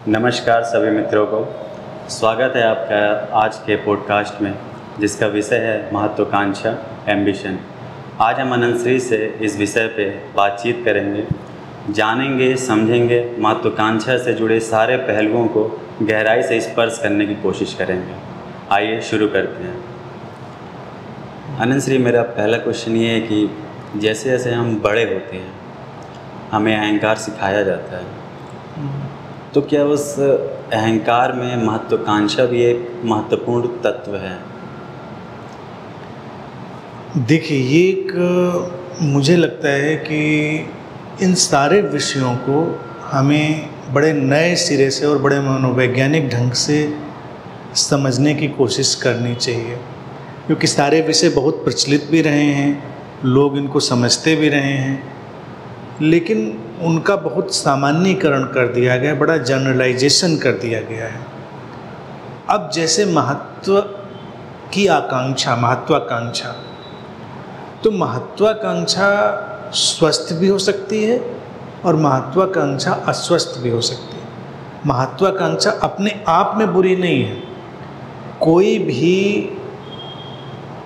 नमस्कार सभी मित्रों को। स्वागत है आपका आज के पॉडकास्ट में, जिसका विषय है महत्वाकांक्षा, एम्बिशन। आज हम अनंत श्री से इस विषय पे बातचीत करेंगे, जानेंगे, समझेंगे, महत्वाकांक्षा से जुड़े सारे पहलुओं को गहराई से स्पर्श करने की कोशिश करेंगे। आइए शुरू करते हैं। अनंत श्री, मेरा पहला क्वेश्चन ये है कि जैसे जैसे हम बड़े होते हैं हमें अहंकार सिखाया जाता है, तो क्या उस अहंकार में महत्वाकांक्षा भी एक महत्वपूर्ण तत्व है? देखिए, ये एक मुझे लगता है कि इन सारे विषयों को हमें बड़े नए सिरे से और बड़े मनोवैज्ञानिक ढंग से समझने की कोशिश करनी चाहिए, क्योंकि सारे विषय बहुत प्रचलित भी रहे हैं, लोग इनको समझते भी रहे हैं, लेकिन उनका बहुत सामान्यीकरण कर दिया गया, बड़ा जनरलाइजेशन कर दिया गया है। अब जैसे महत्वाकांक्षा, तो महत्वाकांक्षा स्वस्थ भी हो सकती है और महत्वाकांक्षा अस्वस्थ भी हो सकती है। महत्वाकांक्षा अपने आप में बुरी नहीं है। कोई भी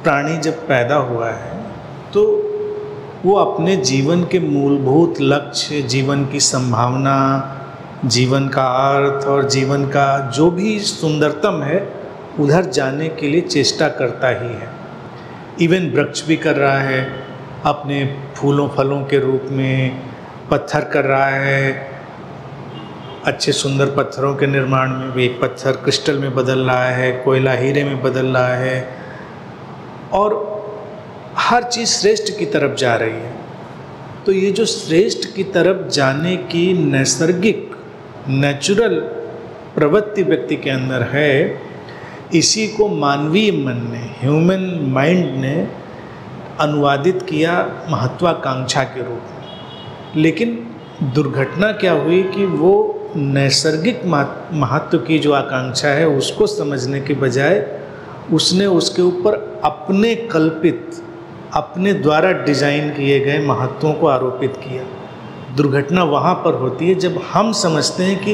प्राणी जब पैदा हुआ है तो वो अपने जीवन के मूलभूत लक्ष्य, जीवन की संभावना, जीवन का अर्थ और जीवन का जो भी सुंदरतम है उधर जाने के लिए चेष्टा करता ही है। इवन वृक्ष भी कर रहा है, अपने फूलों फलों के रूप में पत्थर कर रहा है, अच्छे सुंदर पत्थरों के निर्माण में भी। एक पत्थर क्रिस्टल में बदल रहा है, कोयला हीरे में बदल रहा है, और हर चीज़ श्रेष्ठ की तरफ जा रही है। तो ये जो श्रेष्ठ की तरफ जाने की नैसर्गिक नेचुरल प्रवृत्ति व्यक्ति के अंदर है, इसी को मानवीय मन ने, ह्यूमन माइंड ने अनुवादित किया महत्वाकांक्षा के रूप में। लेकिन दुर्घटना क्या हुई कि वो नैसर्गिक महत्व की जो आकांक्षा है उसको समझने के बजाय उसने उसके ऊपर अपने कल्पित, अपने द्वारा डिजाइन किए गए महत्वों को आरोपित किया। दुर्घटना वहाँ पर होती है जब हम समझते हैं कि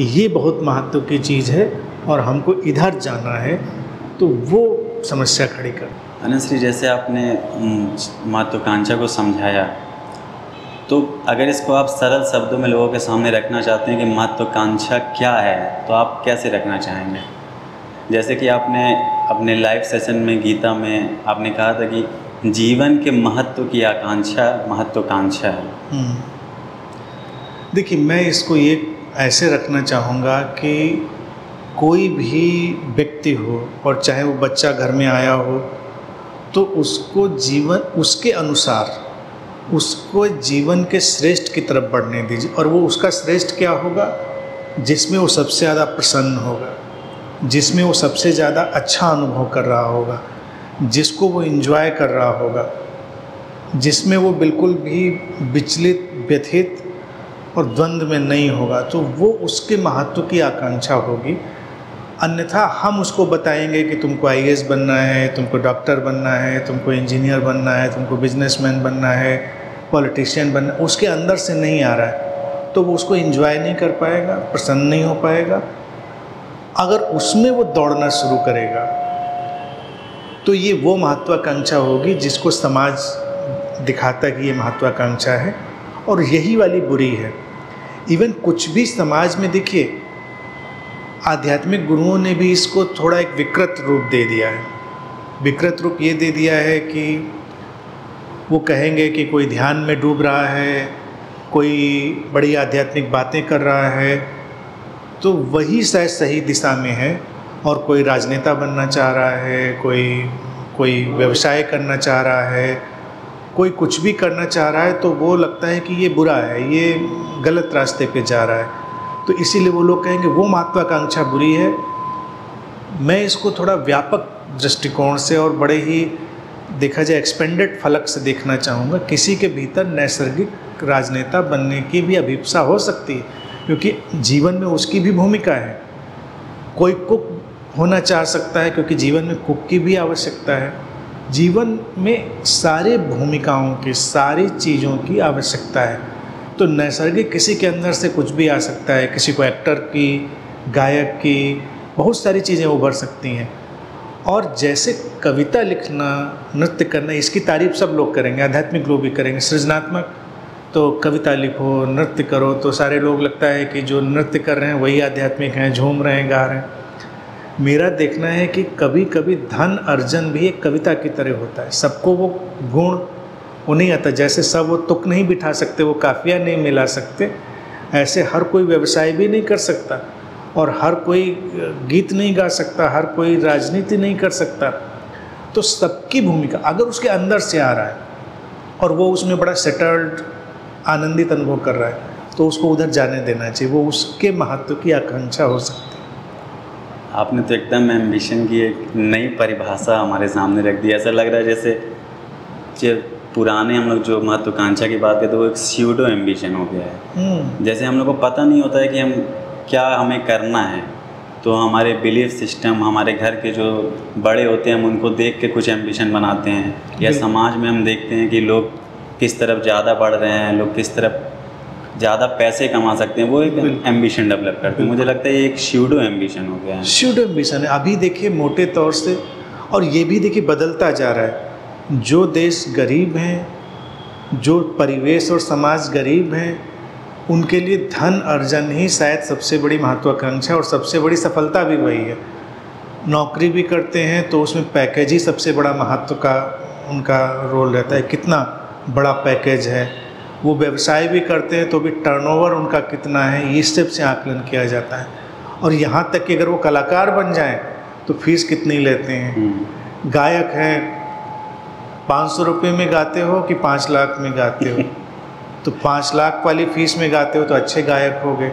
ये बहुत महत्व की चीज़ है और हमको इधर जाना है, तो वो समस्या खड़ी कर। अनंत श्री, जैसे आपने महत्वाकांक्षा को समझाया, तो अगर इसको आप सरल शब्दों में लोगों के सामने रखना चाहते हैं कि महत्वाकांक्षा क्या है, तो आप कैसे रखना चाहेंगे? जैसे कि आपने अपने लाइव सेशन में, गीता में आपने कहा था कि जीवन के महत्व की आकांक्षा महत्वाकांक्षा है। देखिए, मैं इसको ये ऐसे रखना चाहूँगा कि कोई भी व्यक्ति हो, और चाहे वो बच्चा घर में आया हो, तो उसको जीवन उसके अनुसार उसको जीवन के श्रेष्ठ की तरफ बढ़ने दीजिए। और वो उसका श्रेष्ठ क्या होगा? जिसमें वो सबसे ज़्यादा प्रसन्न होगा, जिसमें वो सबसे ज़्यादा अच्छा अनुभव कर रहा होगा, जिसको वो एंजॉय कर रहा होगा, जिसमें वो बिल्कुल भी विचलित, व्यथित और द्वंद्व में नहीं होगा, तो वो उसके महत्व की आकांक्षा होगी। अन्यथा हम उसको बताएंगे कि तुमको आईएएस बनना है, तुमको डॉक्टर बनना है, तुमको इंजीनियर बनना है, तुमको बिजनेसमैन बनना है, पॉलिटिशियन बनना, उसके अंदर से नहीं आ रहा है, तो वो उसको एंजॉय नहीं कर पाएगा, प्रसन्न नहीं हो पाएगा। अगर उसमें वो दौड़ना शुरू करेगा तो ये वो महत्वाकांक्षा होगी जिसको समाज दिखाता है कि ये महत्वाकांक्षा है, और यही वाली बुरी है। इवन कुछ भी समाज में देखिए, आध्यात्मिक गुरुओं ने भी इसको थोड़ा एक विकृत रूप दे दिया है। विकृत रूप ये दे दिया है कि वो कहेंगे कि कोई ध्यान में डूब रहा है, कोई बड़ी आध्यात्मिक बातें कर रहा है, तो वही शायद सही दिशा में है, और कोई राजनेता बनना चाह रहा है, कोई व्यवसाय करना चाह रहा है, कोई कुछ भी करना चाह रहा है, तो वो लगता है कि ये बुरा है, ये गलत रास्ते पे जा रहा है। तो इसीलिए वो लोग कहेंगे वो महत्वाकांक्षा बुरी है। मैं इसको थोड़ा व्यापक दृष्टिकोण से और बड़े ही देखा जाए एक्सपेंडेड फलक से देखना चाहूँगा। किसी के भीतर नैसर्गिक राजनेता बनने की भी अभिप्सा हो सकती है, क्योंकि जीवन में उसकी भी भूमिका है। कोई कुक होना चाह सकता है, क्योंकि जीवन में कुक की भी आवश्यकता है। जीवन में सारे भूमिकाओं की, सारी चीज़ों की आवश्यकता है। तो नैसर्गिक किसी के अंदर से कुछ भी आ सकता है, किसी को एक्टर की, गायक की, बहुत सारी चीज़ें उभर सकती हैं। और जैसे कविता लिखना, नृत्य करना, इसकी तारीफ सब लोग करेंगे, आध्यात्मिक लोग भी करेंगे। सृजनात्मक तो कविता लिखो, नृत्य करो, तो सारे लोग लगता है कि जो नृत्य कर रहे हैं वही आध्यात्मिक हैं, झूम रहे हैं, गा रहे हैं। मेरा देखना है कि कभी कभी धन अर्जन भी एक कविता की तरह होता है। सबको वो गुण वो नहीं आता, जैसे सब वो तुक नहीं बिठा सकते, वो काफिया नहीं मिला सकते, ऐसे हर कोई व्यवसाय भी नहीं कर सकता, और हर कोई गीत नहीं गा सकता, हर कोई राजनीति नहीं कर सकता। तो सबकी भूमिका अगर उसके अंदर से आ रहा है और वो उसमें बड़ा सेटल्ड, आनंदित अनुभव कर रहा है, तो उसको उधर जाने देना चाहिए, वो उसके महत्व की आकांक्षा हो सकती है। आपने तो एकदम एम्बिशन की एक नई परिभाषा हमारे सामने रख दी। ऐसा लग रहा है जैसे पुराने हम लोग जो महत्वाकांक्षा की बात करते, वो एक स्यूडो एम्बिशन हो गया है। जैसे हम लोग को पता नहीं होता है कि हम क्या हमें करना है, तो हमारे बिलीफ सिस्टम, हमारे घर के जो बड़े होते हैं, हम उनको देख के कुछ एम्बिशन बनाते हैं, या समाज में हम देखते हैं कि लोग किस तरफ ज़्यादा बढ़ रहे हैं, लोग किस तरफ ज़्यादा पैसे कमा सकते हैं, वो एक एम्बिशन डेवलप करते हैं। मुझे लगता है ये एक स्यूडो एम्बिशन हो गया है। स्यूडो एम्बिशन है अभी देखिए मोटे तौर से, और ये भी देखिए बदलता जा रहा है। जो देश गरीब हैं, जो परिवेश और समाज गरीब हैं, उनके लिए धन अर्जन ही शायद सबसे बड़ी महत्वाकांक्षा और सबसे बड़ी सफलता भी वही है। नौकरी भी करते हैं तो उसमें पैकेज ही सबसे बड़ा महत्व का उनका रोल रहता है, कितना बड़ा पैकेज है। वो व्यवसाय भी करते हैं तो भी टर्नओवर उनका कितना है, ये सब से आकलन किया जाता है। और यहाँ तक कि अगर वो कलाकार बन जाएं तो फीस कितनी लेते हैं। गायक हैं, 500 रुपये में गाते हो कि 5 लाख में गाते हो, तो 5 लाख वाली फीस में गाते हो तो अच्छे गायक हो गए,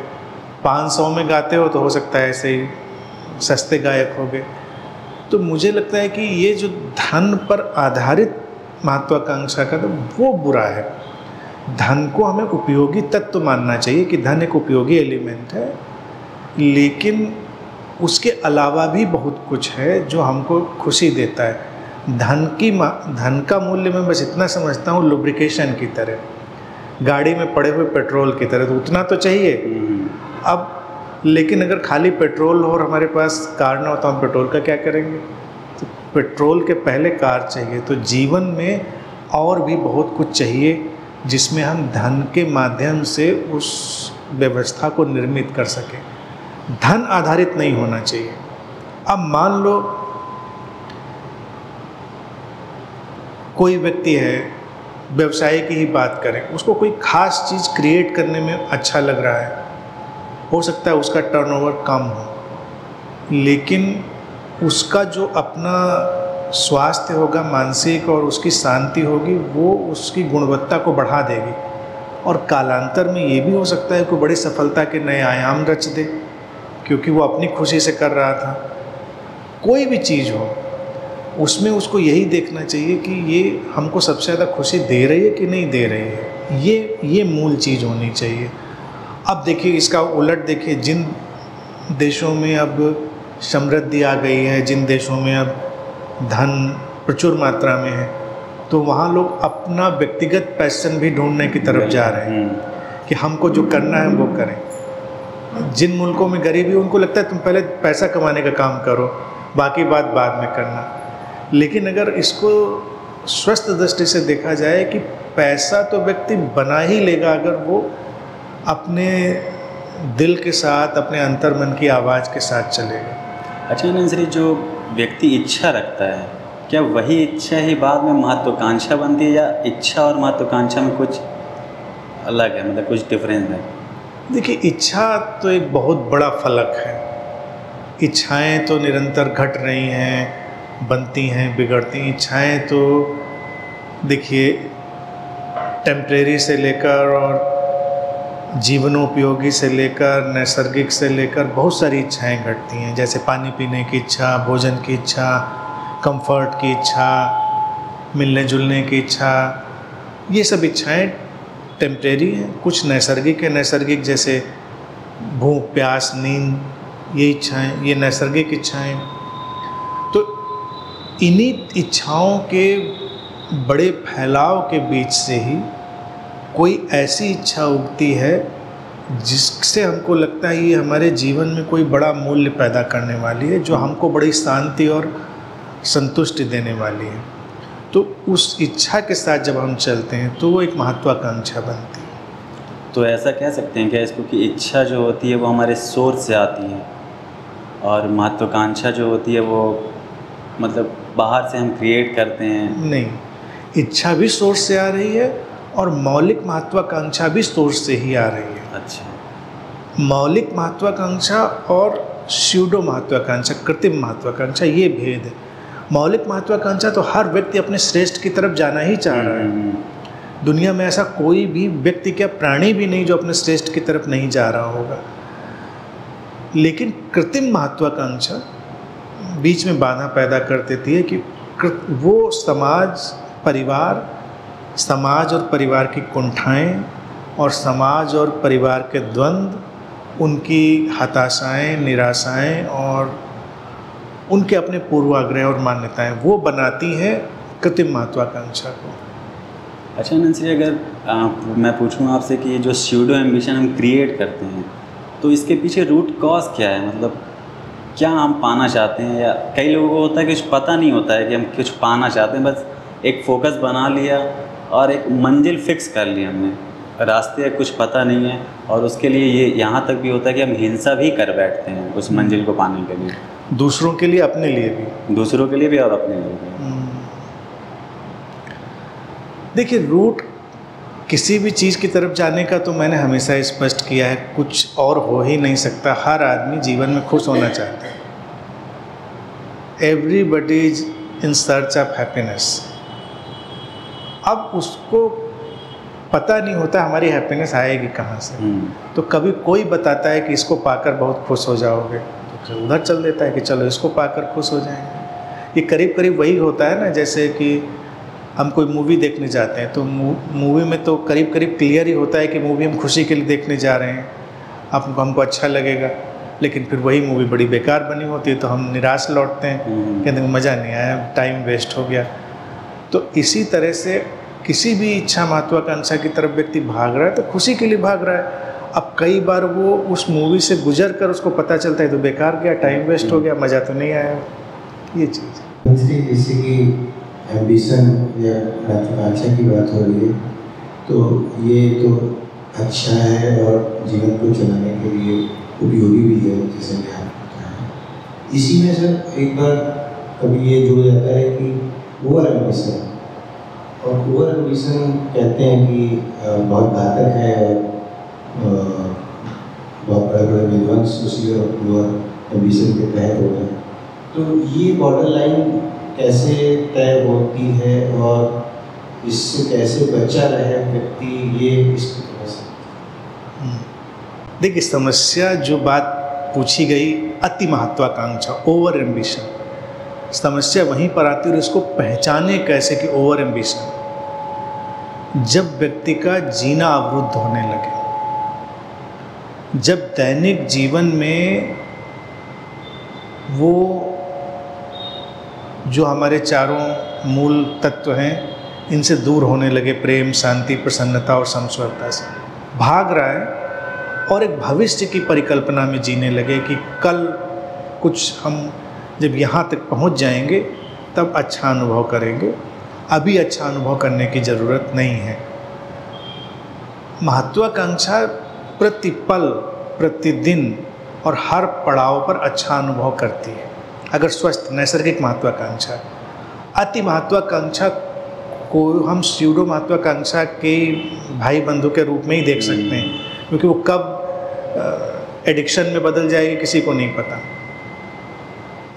500 में गाते हो तो हो सकता है ऐसे ही सस्ते गायक हो गए। तो मुझे लगता है कि ये जो धन पर आधारित महत्वाकांक्षा का, तो वो बुरा है। धन को हमें उपयोगी तत्व मानना चाहिए कि धन एक उपयोगी एलिमेंट है, लेकिन उसके अलावा भी बहुत कुछ है जो हमको खुशी देता है। धन का मूल्य मैं बस इतना समझता हूँ, लुब्रिकेशन की तरह, गाड़ी में पड़े हुए पेट्रोल की तरह, तो उतना तो चाहिए। अब लेकिन अगर खाली पेट्रोल हो और हमारे पास कार ना हो तो हम पेट्रोल का क्या करेंगे। तो पेट्रोल के पहले कार चाहिए। तो जीवन में और भी बहुत कुछ चाहिए जिसमें हम धन के माध्यम से उस व्यवस्था को निर्मित कर सकें। धन आधारित नहीं होना चाहिए। अब मान लो कोई व्यक्ति है, व्यवसाय की ही बात करें, उसको कोई खास चीज़ क्रिएट करने में अच्छा लग रहा है, हो सकता है उसका टर्नओवर कम हो, लेकिन उसका जो अपना स्वास्थ्य होगा मानसिक और उसकी शांति होगी, वो उसकी गुणवत्ता को बढ़ा देगी। और कालांतर में ये भी हो सकता है कोई बड़ी सफलता के नए आयाम रच दे, क्योंकि वो अपनी खुशी से कर रहा था। कोई भी चीज़ हो, उसमें उसको यही देखना चाहिए कि ये हमको सबसे ज़्यादा खुशी दे रही है कि नहीं दे रही है। ये मूल चीज़ होनी चाहिए। अब देखिए इसका उलट देखिए, जिन देशों में अब समृद्धि आ गई है, जिन देशों में अब धन प्रचुर मात्रा में है, तो वहाँ लोग अपना व्यक्तिगत पैशन भी ढूंढने की तरफ जा रहे हैं कि हमको जो करना है वो करें। जिन मुल्कों में गरीबी, उनको लगता है तुम पहले पैसा कमाने का काम करो, बाकी बात बाद में करना। लेकिन अगर इसको स्वस्थ दृष्टि से देखा जाए कि पैसा तो व्यक्ति बना ही लेगा अगर वो अपने दिल के साथ, अपने अंतर्मन की आवाज़ के साथ चलेगा। अच्छा नंसरी, जो व्यक्ति इच्छा रखता है, क्या वही इच्छा ही बाद में महत्वाकांक्षा बनती है, या इच्छा और महत्वाकांक्षा में कुछ अलग है, मतलब कुछ डिफरेंस है? देखिए, इच्छा तो एक बहुत बड़ा फलक है। इच्छाएं तो निरंतर घट रही हैं, बनती हैं, बिगड़ती। इच्छाएं तो देखिए टेम्परेरी से लेकर और जीवनोपयोगी से लेकर नैसर्गिक से लेकर बहुत सारी इच्छाएं घटती हैं। जैसे पानी पीने की इच्छा, भोजन की इच्छा, कंफर्ट की इच्छा, मिलने जुलने की इच्छा, ये सब इच्छाएं टेम्परेरी हैं। कुछ नैसर्गिक है, नैसर्गिक जैसे भूख, प्यास, नींद, ये इच्छाएं, ये नैसर्गिक इच्छाएं। तो इन्हीं इच्छाओं के बड़े फैलाव के बीच से ही कोई ऐसी इच्छा उगती है जिससे हमको लगता है ये हमारे जीवन में कोई बड़ा मूल्य पैदा करने वाली है, जो हमको बड़ी शांति और संतुष्टि देने वाली है, तो उस इच्छा के साथ जब हम चलते हैं तो वो एक महत्वाकांक्षा बनती है। तो ऐसा कह सकते हैं क्या इसको कि इच्छा जो होती है वो हमारे सोच से आती है और महत्वाकांक्षा जो होती है वो मतलब बाहर से हम क्रिएट करते हैं? नहीं, इच्छा भी सोर्स से आ रही है और मौलिक महत्वाकांक्षा भी सोर्स से ही आ रही है। अच्छा। मौलिक महत्वाकांक्षा और स्यूडो महत्वाकांक्षा, कृत्रिम महत्वाकांक्षा, ये भेद है। मौलिक महत्वाकांक्षा तो हर व्यक्ति अपने श्रेष्ठ की तरफ जाना ही चाह रहा है। दुनिया में ऐसा कोई भी व्यक्ति, क्या प्राणी भी नहीं, जो अपने श्रेष्ठ की तरफ नहीं जा रहा होगा। लेकिन कृत्रिम महत्वाकांक्षा बीच में बाधा पैदा कर देती है कि वो समाज और परिवार की कुंठाएं और समाज और परिवार के द्वंद्व, उनकी हताशाएं, निराशाएं और उनके अपने पूर्वाग्रह और मान्यताएं, वो बनाती हैं कृत्रिम महत्वाकांक्षा को। अच्छा नंसी, अगर मैं पूछूं आपसे कि ये जो स्यूडो एम्बिशन हम क्रिएट करते हैं तो इसके पीछे रूट कॉज क्या है? मतलब क्या हम पाना चाहते हैं? या कई लोगों को होता है कि कुछ पता नहीं होता है कि हम कुछ पाना चाहते हैं, बस एक फोकस बना लिया और एक मंजिल फिक्स कर ली हमने, रास्ते कुछ पता नहीं है, और उसके लिए ये यहाँ तक भी होता है कि हम हिंसा भी कर बैठते हैं उस मंजिल को पाने के लिए, दूसरों के लिए, अपने लिए भी। दूसरों के लिए भी और अपने लिए भी। देखिए, रूट किसी भी चीज़ की तरफ जाने का तो मैंने हमेशा स्पष्ट किया है, कुछ और हो ही नहीं सकता। हर आदमी जीवन में खुश होना चाहता है। Everybody is in search of happiness. अब उसको पता नहीं होता हमारी हैप्पीनेस आएगी कहाँ से। तो कभी कोई बताता है कि इसको पाकर बहुत खुश हो जाओगे, तो उधर चल देता है कि चलो इसको पाकर खुश हो जाएंगे। ये करीब करीब वही होता है ना, जैसे कि हम कोई मूवी देखने जाते हैं तो मूवी में तो करीब करीब क्लियर ही होता है कि मूवी हम खुशी के लिए देखने जा रहे हैं, हमको अच्छा लगेगा, लेकिन फिर वही मूवी बड़ी बेकार बनी होती है तो हम निराश लौटते हैं, कहते हैं मज़ा नहीं आया, टाइम वेस्ट हो गया। तो इसी तरह से किसी भी इच्छा महत्वाकांक्षा की तरफ व्यक्ति भाग रहा है तो खुशी के लिए भाग रहा है। अब कई बार वो उस मूवी से गुजर कर उसको पता चलता है तो बेकार गया, टाइम वेस्ट हो गया, मज़ा तो नहीं आया। ये चीज़ जैसे कि एम्बिशन या महत्वाकांक्षा की बात हो रही है, तो ये तो अच्छा है और जीवन को चलाने के लिए उपयोगी भी है, जैसे कि आप बताएं। इसी में सर एक बार कभी ये जुड़ जाता है कि ओवर एम्बिशन, और ओवर एम्बिशन कहते हैं कि बहुत घातक है और बहुत बड़े बड़े विध्वंस उसी ओवर एम्बिशन के तहत हो गए। तो ये बॉर्डर लाइन कैसे तय होती है और इससे कैसे बचा रहे व्यक्ति, ये इसकी तरह से? देखिए, समस्या जो बात पूछी गई, अति महत्वाकांक्षा, ओवर एम्बिशन, समस्या वहीं पर आती है। और इसको पहचाने कैसे कि ओवर एम्बिशन, जब व्यक्ति का जीना अवरुद्ध होने लगे, जब दैनिक जीवन में वो जो हमारे चारों मूल तत्व हैं इनसे दूर होने लगे, प्रेम, शांति, प्रसन्नता और समस्वरता से भाग रहा है, और एक भविष्य की परिकल्पना में जीने लगे कि कल कुछ हम जब यहाँ तक पहुँच जाएंगे तब अच्छा अनुभव करेंगे, अभी अच्छा अनुभव करने की ज़रूरत नहीं है। महत्वाकांक्षा प्रतिपल, प्रतिदिन और हर पड़ाव पर अच्छा अनुभव करती है, अगर स्वस्थ नैसर्गिक महत्वाकांक्षा। अति महत्वाकांक्षा को हम स्यूडो महत्वाकांक्षा के भाई बंधु के रूप में ही देख सकते हैं, क्योंकि वो कब एडिक्शन में बदल जाएगी किसी को नहीं पता।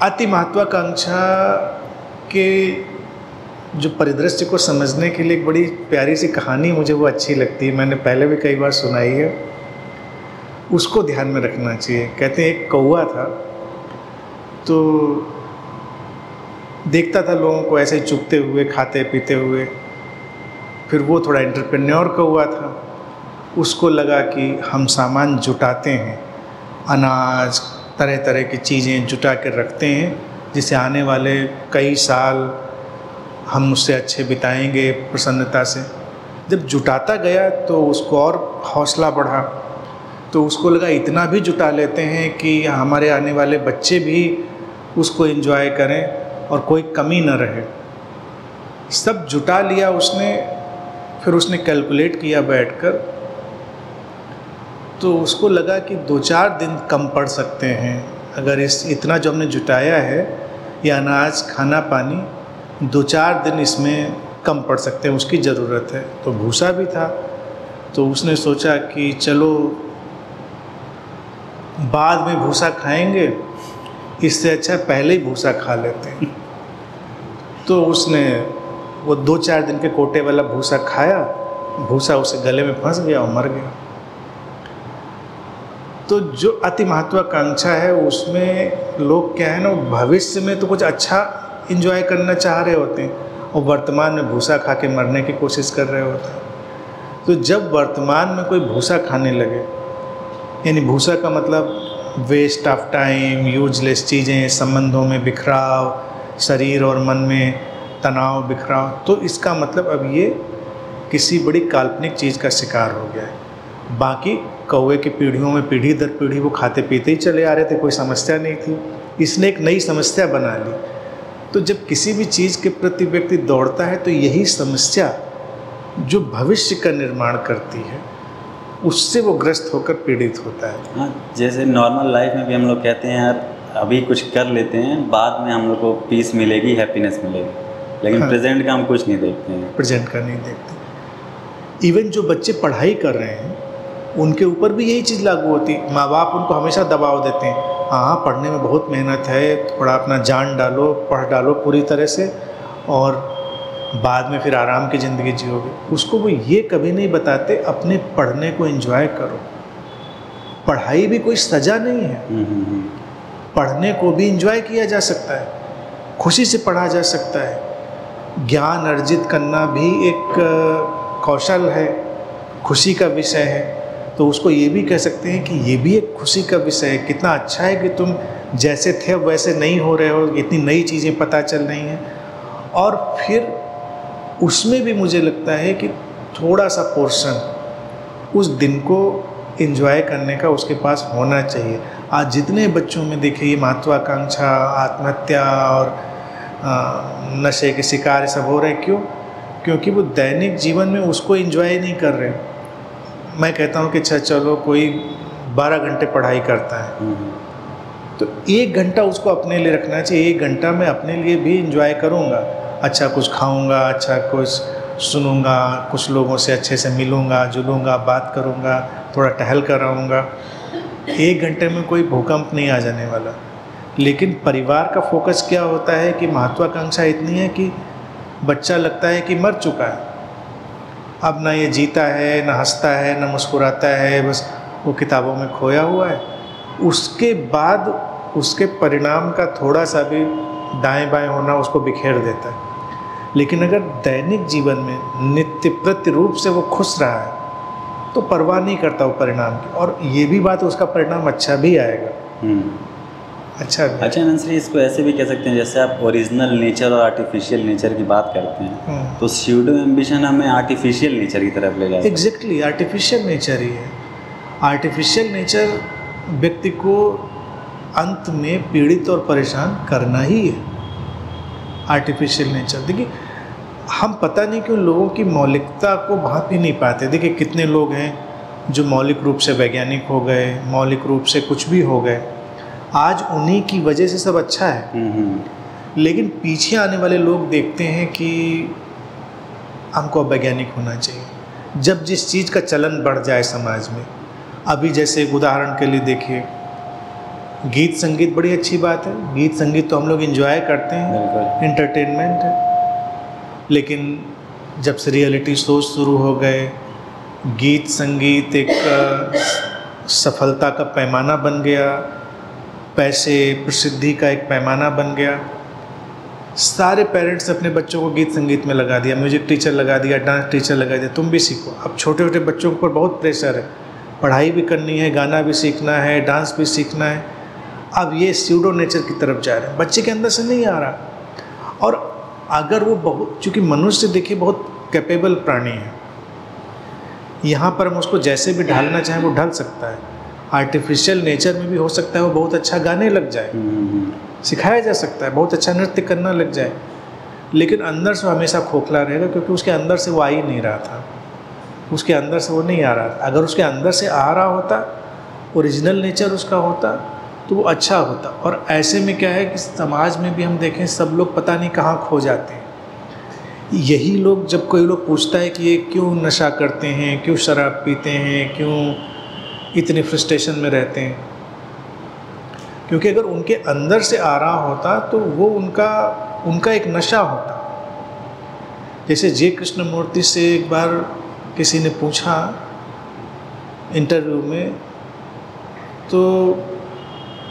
अति महत्वाकांक्षा के जो परिदृश्य को समझने के लिए एक बड़ी प्यारी सी कहानी मुझे वो अच्छी लगती है, मैंने पहले भी कई बार सुनाई है, उसको ध्यान में रखना चाहिए। कहते हैं एक कौवा था, तो देखता था लोगों को ऐसे चुगते हुए, खाते पीते हुए। फिर वो थोड़ा एंटरप्रेन्योर कौवा था, उसको लगा कि हम सामान जुटाते हैं, अनाज, तरह तरह की चीज़ें जुटा कर रखते हैं, जिससे आने वाले कई साल हम उससे अच्छे बिताएंगे प्रसन्नता से। जब जुटाता गया तो उसको और हौसला बढ़ा, तो उसको लगा इतना भी जुटा लेते हैं कि हमारे आने वाले बच्चे भी उसको एंजॉय करें और कोई कमी न रहे। सब जुटा लिया उसने, फिर उसने कैलकुलेट किया बैठकर, तो उसको लगा कि 2-4 दिन कम पड़ सकते हैं अगर इतना जो हमने जुटाया है, ये अनाज खाना पानी 2-4 दिन इसमें कम पड़ सकते हैं, उसकी ज़रूरत है। तो भूसा भी था, तो उसने सोचा कि चलो बाद में भूसा खाएंगे, इससे अच्छा पहले ही भूसा खा लेते हैं। तो उसने वो 2-4 दिन के कोटे वाला भूसा खाया, भूसा उसे गले में फंस गया और मर गया। तो जो अति महत्वाकांक्षा है उसमें लोग क्या है ना, भविष्य में तो कुछ अच्छा एंजॉय करना चाह रहे होते हैं और वर्तमान में भूसा खा के मरने की कोशिश कर रहे होते हैं। तो जब वर्तमान में कोई भूसा खाने लगे, यानी भूसा का मतलब वेस्ट ऑफ टाइम, यूजलेस चीज़ें, संबंधों में बिखराव, शरीर और मन में तनाव बिखराव, तो इसका मतलब अब ये किसी बड़ी काल्पनिक चीज़ का शिकार हो गया है। बाकी कौवे की पीढ़ियों में पीढ़ी दर पीढ़ी वो खाते पीते ही चले आ रहे थे, कोई समस्या नहीं थी। इसने एक नई समस्या बना ली। तो जब किसी भी चीज़ के प्रति व्यक्ति दौड़ता है तो यही समस्या जो भविष्य का निर्माण करती है उससे वो ग्रस्त होकर पीड़ित होता है। हाँ, जैसे नॉर्मल लाइफ में भी हम लोग कहते हैं यार अभी कुछ कर लेते हैं, बाद में हम लोग को पीस मिलेगी, हैप्पीनेस मिलेगी, लेकिन प्रेजेंट का हम कुछ नहीं देखते हैं। प्रेजेंट का नहीं देखते। इवन जो बच्चे पढ़ाई कर रहे हैं उनके ऊपर भी यही चीज़ लागू होती है। माँ बाप उनको हमेशा दबाव देते हैं, हाँ पढ़ने में बहुत मेहनत है, थोड़ा अपना जान डालो, पढ़ डालो पूरी तरह से और बाद में फिर आराम की ज़िंदगी जियोगे। उसको वो ये कभी नहीं बताते अपने पढ़ने को एंजॉय करो। पढ़ाई भी कोई सज़ा नहीं है, पढ़ने को भी एंजॉय किया जा सकता है, खुशी से पढ़ा जा सकता है। ज्ञान अर्जित करना भी एक कौशल है, खुशी का विषय है। तो उसको ये भी कह सकते हैं कि ये भी एक खुशी का विषय है। कितना अच्छा है कि तुम जैसे थे अब वैसे नहीं हो रहे हो, इतनी नई चीज़ें पता चल रही हैं। और फिर उसमें भी मुझे लगता है कि थोड़ा सा पोर्शन उस दिन को एंजॉय करने का उसके पास होना चाहिए। आज जितने बच्चों में देखिए महत्वाकांक्षा, आत्महत्या और नशे के शिकार सब हो रहे हैं, क्यों? क्योंकि वो दैनिक जीवन में उसको एंजॉय नहीं कर रहे। मैं कहता हूँ कि अच्छा चलो कोई 12 घंटे पढ़ाई करता है तो 1 घंटा उसको अपने लिए रखना चाहिए। 1 घंटा मैं अपने लिए भी एंजॉय करूँगा, अच्छा कुछ खाऊँगा, अच्छा कुछ सुनूँगा, कुछ लोगों से अच्छे से मिलूँगा जुलूँगा, बात करूँगा, थोड़ा टहल कर आऊँगा। 1 घंटे में कोई भूकंप नहीं आ जाने वाला। लेकिन परिवार का फोकस क्या होता है कि महत्वाकांक्षा इतनी है कि बच्चा लगता है कि मर चुका है, अब ना ये जीता है, ना हंसता है, ना मुस्कुराता है, बस वो किताबों में खोया हुआ है। उसके बाद उसके परिणाम का थोड़ा सा भी दाएं बाएं होना उसको बिखेर देता है। लेकिन अगर दैनिक जीवन में नित्य प्रति रूप से वो खुश रहा है तो परवाह नहीं करता वो परिणाम की, और ये भी बात उसका परिणाम अच्छा भी आएगा। अच्छा नंसरी, इसको ऐसे भी कह सकते हैं जैसे आप ओरिजिनल नेचर और आर्टिफिशियल नेचर की बात करते हैं तो स्यूडो एम्बिशन हमें आर्टिफिशियल नेचर की तरफ ले जाता है। एग्जैक्टली, आर्टिफिशियल नेचर ही है। आर्टिफिशियल नेचर व्यक्ति को अंत में पीड़ित और परेशान करना ही है। आर्टिफिशियल नेचर देखिए, हम पता नहीं क्यों लोगों की मौलिकता को भांप ही नहीं पाते। देखिए कितने लोग हैं जो मौलिक रूप से वैज्ञानिक हो गए, मौलिक रूप से कुछ भी हो गए, आज उन्हीं की वजह से सब अच्छा है। लेकिन पीछे आने वाले लोग देखते हैं कि हमको वैज्ञानिक होना चाहिए। जब जिस चीज़ का चलन बढ़ जाए समाज में, अभी जैसे एक उदाहरण के लिए देखिए, गीत संगीत बड़ी अच्छी बात है, गीत संगीत तो हम लोग एंजॉय करते हैं, एंटरटेनमेंट है। लेकिन जब से रियलिटी शो शुरू हो गए, गीत संगीत एक सफलता का पैमाना बन गया, पैसे प्रसिद्धि का एक पैमाना बन गया। सारे पेरेंट्स अपने बच्चों को गीत संगीत में लगा दिया, म्यूजिक टीचर लगा दिया, डांस टीचर लगा दिया, तुम भी सीखो। अब छोटे छोटे बच्चों के ऊपर बहुत प्रेशर है, पढ़ाई भी करनी है, गाना भी सीखना है, डांस भी सीखना है। अब ये स्यूडो नेचर की तरफ जा रहे हैं, बच्चे के अंदर से नहीं आ रहा। और अगर वो बहुत, चूँकि मनुष्य देखिए बहुत कैपेबल प्राणी है, यहाँ पर हम उसको जैसे भी ढालना चाहें वो ढल सकता है। आर्टिफिशियल नेचर में भी हो सकता है वो बहुत अच्छा गाने लग जाए, सिखाया जा सकता है, बहुत अच्छा नृत्य करना लग जाए, लेकिन अंदर से हमेशा खोखला रहेगा, क्योंकि उसके अंदर से वो आ ही नहीं रहा था, उसके अंदर से वो नहीं आ रहा था। अगर उसके अंदर से आ रहा होता, ओरिजिनल नेचर उसका होता, तो वो अच्छा होता। और ऐसे में क्या है कि समाज में भी हम देखें सब लोग पता नहीं कहाँ खो जाते हैं। यही लोग, जब कोई लोग पूछता है कि ये क्यों नशा करते हैं, क्यों शराब पीते हैं, क्यों इतने फ्रस्ट्रेशन में रहते हैं, क्योंकि अगर उनके अंदर से आ रहा होता तो वो उनका एक नशा होता। जैसे जे कृष्णमूर्ति से एक बार किसी ने पूछा इंटरव्यू में, तो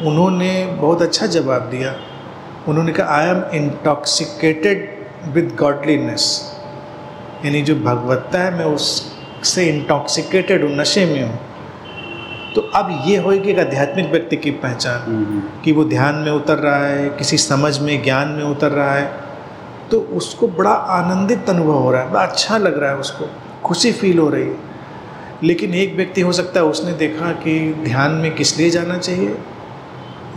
उन्होंने बहुत अच्छा जवाब दिया। उन्होंने कहा I am intoxicated with godliness, यानी जो भगवत्ता है मैं उससे इंटॉक्सिकेटेड हूँ, नशे में हूँ। तो अब ये होगी एक आध्यात्मिक व्यक्ति की पहचान कि वो ध्यान में उतर रहा है, किसी समझ में, ज्ञान में उतर रहा है, तो उसको बड़ा आनंदित अनुभव हो रहा है, बड़ा अच्छा लग रहा है, उसको खुशी फील हो रही है। लेकिन एक व्यक्ति हो सकता है उसने देखा कि ध्यान में किस लिए जाना चाहिए,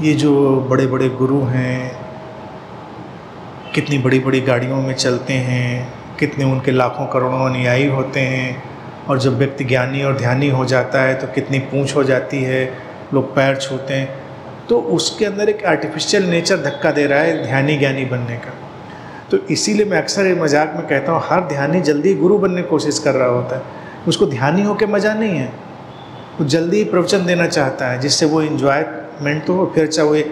ये जो बड़े बड़े गुरु हैं कितनी बड़ी बड़ी गाड़ियों में चलते हैं, कितने उनके लाखों करोड़ों अनुयायी होते हैं, और जब व्यक्ति ज्ञानी और ध्यानी हो जाता है तो कितनी पूंछ हो जाती है, लोग पैर छूते हैं। तो उसके अंदर एक आर्टिफिशियल नेचर धक्का दे रहा है ध्यानी ज्ञानी बनने का। तो इसीलिए मैं अक्सर ये मजाक में कहता हूँ, हर ध्यानी जल्दी गुरु बनने की कोशिश कर रहा होता है। उसको ध्यानी होकर मज़ा नहीं है, वो जल्दी ही प्रवचन देना चाहता है जिससे वो इन्जॉयमेंट तो हो। फिर चाहे वो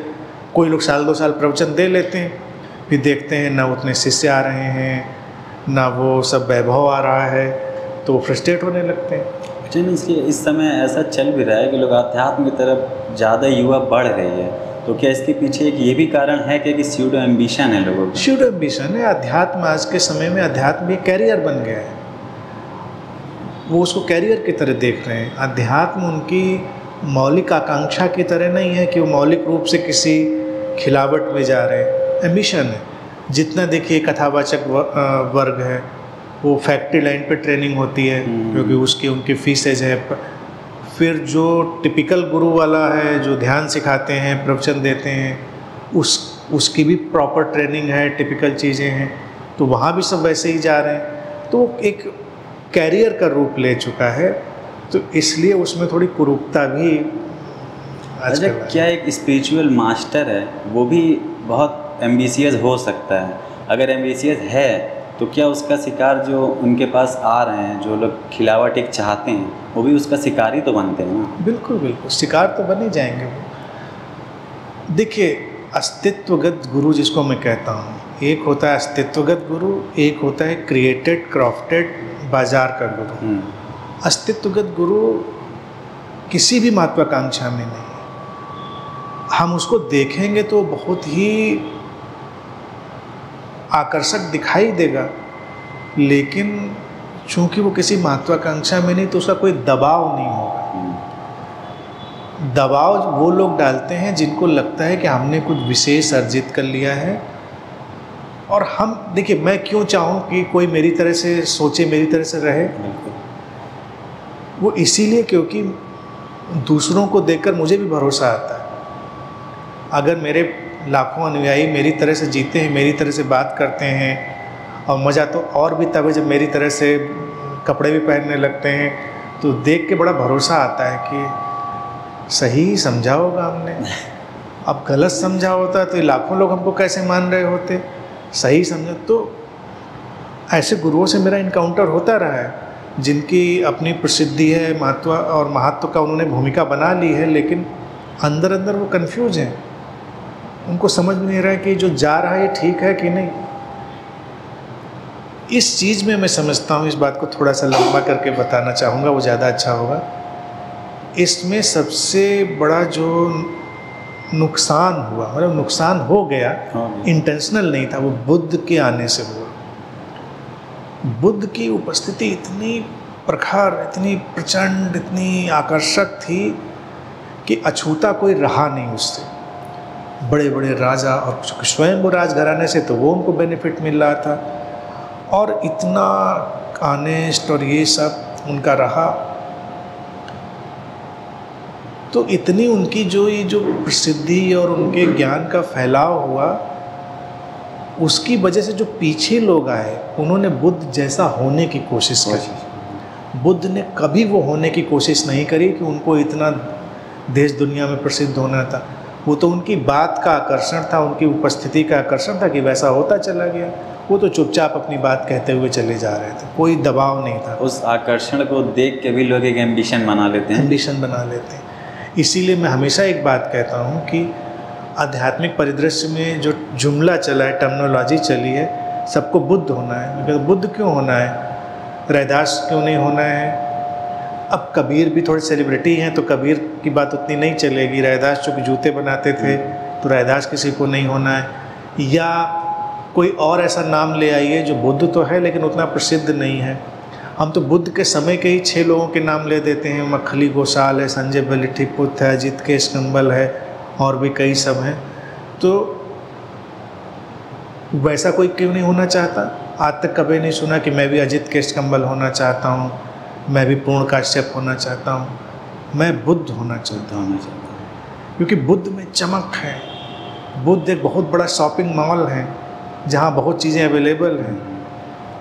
कोई लोग साल 2 साल प्रवचन दे लेते हैं, फिर देखते हैं ना उतने शिष्य आ रहे हैं, ना वो सब वैभव आ रहा है, तो वो फ्रस्ट्रेट होने लगते हैं। लेकिन इस समय ऐसा चल भी रहा है कि लोग अध्यात्म की तरफ ज़्यादा युवा बढ़ रही है, तो क्या इसके पीछे एक ये भी कारण है कि स्यूडो एम्बिशन है लोगों को? स्यूडो एम्बिशन है। अध्यात्म आज के समय में अध्यात्म एक कैरियर बन गया है, वो उसको कैरियर की तरह देख रहे हैं। अध्यात्म उनकी मौलिक आकांक्षा की तरह नहीं है कि वो मौलिक रूप से किसी खिलावट में जा रहे हैं। एम्बिशन है। जितना देखिए कथावाचक वर्ग है, वो फैक्ट्री लाइन पे ट्रेनिंग होती है क्योंकि उसकी उनकी फीसेज है। फिर जो टिपिकल गुरु वाला है जो ध्यान सिखाते हैं, प्रवचन देते हैं, उसकी भी प्रॉपर ट्रेनिंग है, टिपिकल चीज़ें हैं, तो वहाँ भी सब वैसे ही जा रहे हैं। तो एक कैरियर का रूप ले चुका है, तो इसलिए उसमें थोड़ी कुरूपता भी अच्छा, क्या एक स्पिरिचुअल मास्टर है वो भी बहुत एम्बिशियस हो सकता है? अगर एम्बिशियस है तो क्या उसका शिकार जो उनके पास आ रहे हैं, जो लोग खिलावट एक चाहते हैं, वो भी उसका शिकार ही तो बनते हैं ना? बिल्कुल बिल्कुल, शिकार तो बन ही जाएंगे वो। देखिए, अस्तित्वगत गुरु जिसको मैं कहता हूँ, एक होता है अस्तित्वगत गुरु, एक होता है क्रिएटेड क्राफ्टेड बाजार का गुरु। अस्तित्वगत गुरु किसी भी महत्वाकांक्षा में नहीं, हम उसको देखेंगे तो बहुत ही आकर्षक दिखाई देगा, लेकिन चूंकि वो किसी महत्वाकांक्षा में नहीं तो उसका कोई दबाव नहीं होगा। दबाव वो लोग डालते हैं जिनको लगता है कि हमने कुछ विशेष अर्जित कर लिया है, और हम देखिए, मैं क्यों चाहूँ कि कोई मेरी तरह से सोचे, मेरी तरह से रहे, वो इसीलिए क्योंकि दूसरों को देखकर मुझे भी भरोसा आता है। अगर मेरे लाखों अनुयायी मेरी तरह से जीते हैं, मेरी तरह से बात करते हैं, और मज़ा तो और भी तब है जब मेरी तरह से कपड़े भी पहनने लगते हैं, तो देख के बड़ा भरोसा आता है कि सही समझा होगा हमने। अब गलत समझा होता तो ये लाखों लोग हमको कैसे मान रहे होते, सही समझा। तो ऐसे गुरुओं से मेरा इनकाउंटर होता रहा है, जिनकी अपनी प्रसिद्धि है, महत्व का उन्होंने भूमिका बना ली है, लेकिन अंदर अंदर वो कंफ्यूज हैं, उनको समझ में नहीं रहा है कि जो जा रहा है ये ठीक है कि नहीं। इस चीज़ में मैं समझता हूँ, इस बात को थोड़ा सा लंबा करके बताना चाहूँगा, वो ज़्यादा अच्छा होगा। इसमें सबसे बड़ा जो नुकसान हुआ, मतलब नुकसान हो गया, इंटेंशनल नहीं था, वो बुद्ध के आने से हुआ। बुद्ध की उपस्थिति इतनी प्रखर, इतनी प्रचंड, इतनी आकर्षक थी कि अछूता कोई रहा नहीं उससे। बड़े बड़े राजा और स्वयं वो राजघराने से, तो वो उनको बेनिफिट मिल रहा था, और इतना ऑनेस्ट और ये सब, उनका रहा। तो इतनी उनकी ये जो प्रसिद्धि और उनके ज्ञान का फैलाव हुआ, उसकी वजह से जो पीछे लोग आए उन्होंने बुद्ध जैसा होने की कोशिश करी। बुद्ध ने कभी वो होने की कोशिश नहीं करी कि उनको इतना देश दुनिया में प्रसिद्ध होना था। वो तो उनकी बात का आकर्षण था, उनकी उपस्थिति का आकर्षण था कि वैसा होता चला गया। वो तो चुपचाप अपनी बात कहते हुए चले जा रहे थे, कोई दबाव नहीं था। उस आकर्षण को देख के भी लोग एक एम्बिशन बना लेते हैं। एम्बिशन बना लेते हैं। इसीलिए मैं हमेशा एक बात कहता हूँ कि आध्यात्मिक परिदृश्य में जो जुमला चला है, टर्मिनोलॉजी चली है, सबको बुद्ध होना है। क्योंकि बुद्ध क्यों होना है, रैदास क्यों नहीं होना है? अब कबीर भी थोड़े सेलिब्रिटी हैं तो कबीर की बात उतनी नहीं चलेगी। रैदास चूँकि जूते बनाते थे तो रैदास किसी को नहीं होना है। या कोई और ऐसा नाम ले आइए जो बुद्ध तो है लेकिन उतना प्रसिद्ध नहीं है। हम तो बुद्ध के समय के ही 6 लोगों के नाम ले देते हैं। मखली गोसाल है, संजय बलिठीपुत्र है, अजित केश कंबल है, और भी कई सब हैं। तो वैसा कोई क्यों नहीं होना चाहता? आज तक कभी नहीं सुना कि मैं भी अजित केश कंबल होना चाहता हूँ, मैं भी पूर्ण काश्यप होना चाहता हूँ। मैं बुद्ध होना चाहता हूँ क्योंकि बुद्ध में चमक है। बुद्ध एक बहुत बड़ा शॉपिंग मॉल है जहाँ बहुत चीज़ें अवेलेबल हैं।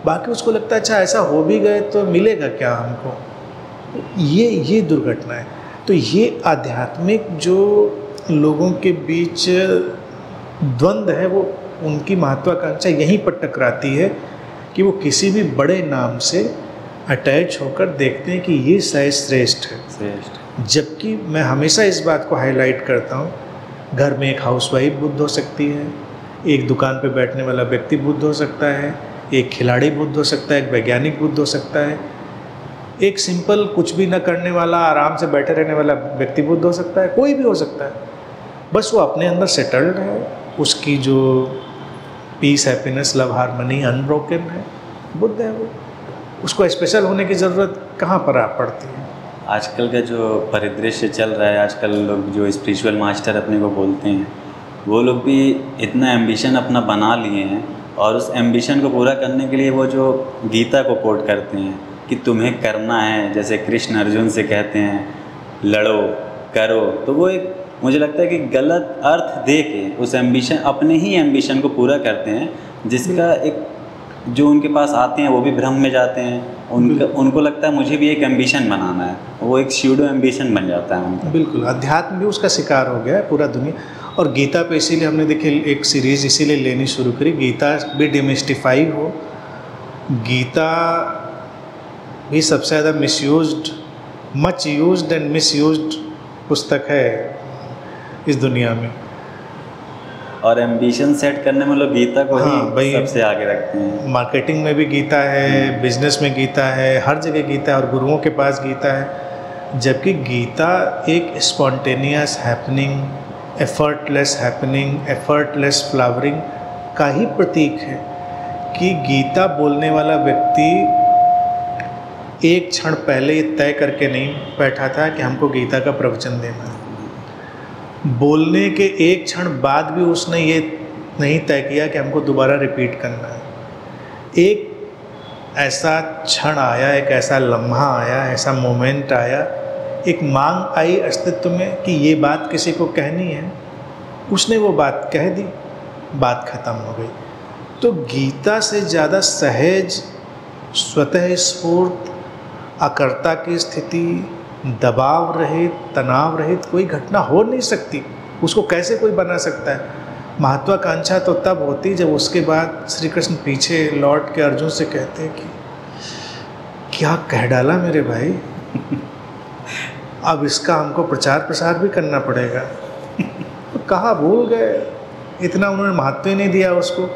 बाकी उसको लगता है अच्छा ऐसा हो भी गए तो मिलेगा क्या हमको? ये दुर्घटना है। तो ये आध्यात्मिक जो लोगों के बीच द्वंद्व है, वो उनकी महत्वाकांक्षा यहीं पर टकराती है कि वो किसी भी बड़े नाम से अटैच होकर देखते हैं कि ये शायद श्रेष्ठ है। जबकि मैं हमेशा इस बात को हाईलाइट करता हूँ, घर में एक हाउसवाइफ बुद्ध हो सकती है, एक दुकान पे बैठने वाला व्यक्ति बुद्ध हो सकता है, एक खिलाड़ी बुद्ध हो सकता है, एक वैज्ञानिक बुद्ध हो सकता है, एक सिंपल कुछ भी न करने वाला आराम से बैठे रहने वाला व्यक्ति बुद्ध हो सकता है, कोई भी हो सकता है। बस वो अपने अंदर सेटल्ड है, उसकी जो peace, happiness, love, harmony unbroken है, बुद्ध है वो। उसको स्पेशल होने की ज़रूरत कहाँ पर आ पड़ती है? आजकल का जो परिदृश्य चल रहा है, आजकल लोग जो स्पिरिचुअल मास्टर अपने को बोलते हैं, वो लोग भी इतना एम्बिशन अपना बना लिए हैं और उस एम्बिशन को पूरा करने के लिए वो जो गीता को कोट करते हैं कि तुम्हें करना है, जैसे कृष्ण अर्जुन से कहते हैं लड़ो करो, तो वो एक मुझे लगता है कि गलत अर्थ दे के उस एम्बिशन, अपने ही एम्बिशन को पूरा करते हैं, जिसका एक जो उनके पास आते हैं वो भी भ्रम में जाते हैं। उनको लगता है मुझे भी एक एम्बिशन बनाना है, वो एक स्यूडो एम्बिशन बन जाता है उनका। बिल्कुल, अध्यात्म भी उसका शिकार हो गया है पूरा दुनिया। और गीता पे इसीलिए हमने देखिए एक सीरीज़ इसीलिए लेनी शुरू करी, गीता भी डिमिस्टिफाई हो। गीता भी सबसे ज़्यादा misused, much used and misused पुस्तक है इस दुनिया में। और एम्बिशन सेट करने में लोग गीता को ही सबसे आगे रखते हैं। मार्केटिंग में भी गीता है, बिजनेस में गीता है, हर जगह गीता है, और गुरुओं के पास गीता है। जबकि गीता एक spontaneous happening, effortless happening, effortless flowering का ही प्रतीक है कि गीता बोलने वाला व्यक्ति एक क्षण पहले ये तय करके नहीं बैठा था कि हमको गीता का प्रवचन देना है। बोलने के एक क्षण बाद भी उसने ये नहीं तय किया कि हमको दोबारा रिपीट करना है। एक ऐसा क्षण आया, एक ऐसा लम्हा आया, ऐसा मोमेंट आया, एक मांग आई अस्तित्व में कि ये बात किसी को कहनी है। उसने वो बात कह दी, बात खत्म हो गई। तो गीता से ज़्यादा सहज, स्वतः स्फूर्त, अकर्ता की स्थिति, दबाव रहित, तनाव रहित कोई घटना हो नहीं सकती। उसको कैसे कोई बना सकता है? महत्वाकांक्षा तो तब होती जब उसके बाद श्री कृष्ण पीछे लौट के अर्जुन से कहते हैं कि क्या कह डाला मेरे भाई, अब इसका हमको प्रचार प्रसार भी करना पड़ेगा। तो कहाँ भूल गए, इतना उन्होंने महत्व ही नहीं दिया उसको।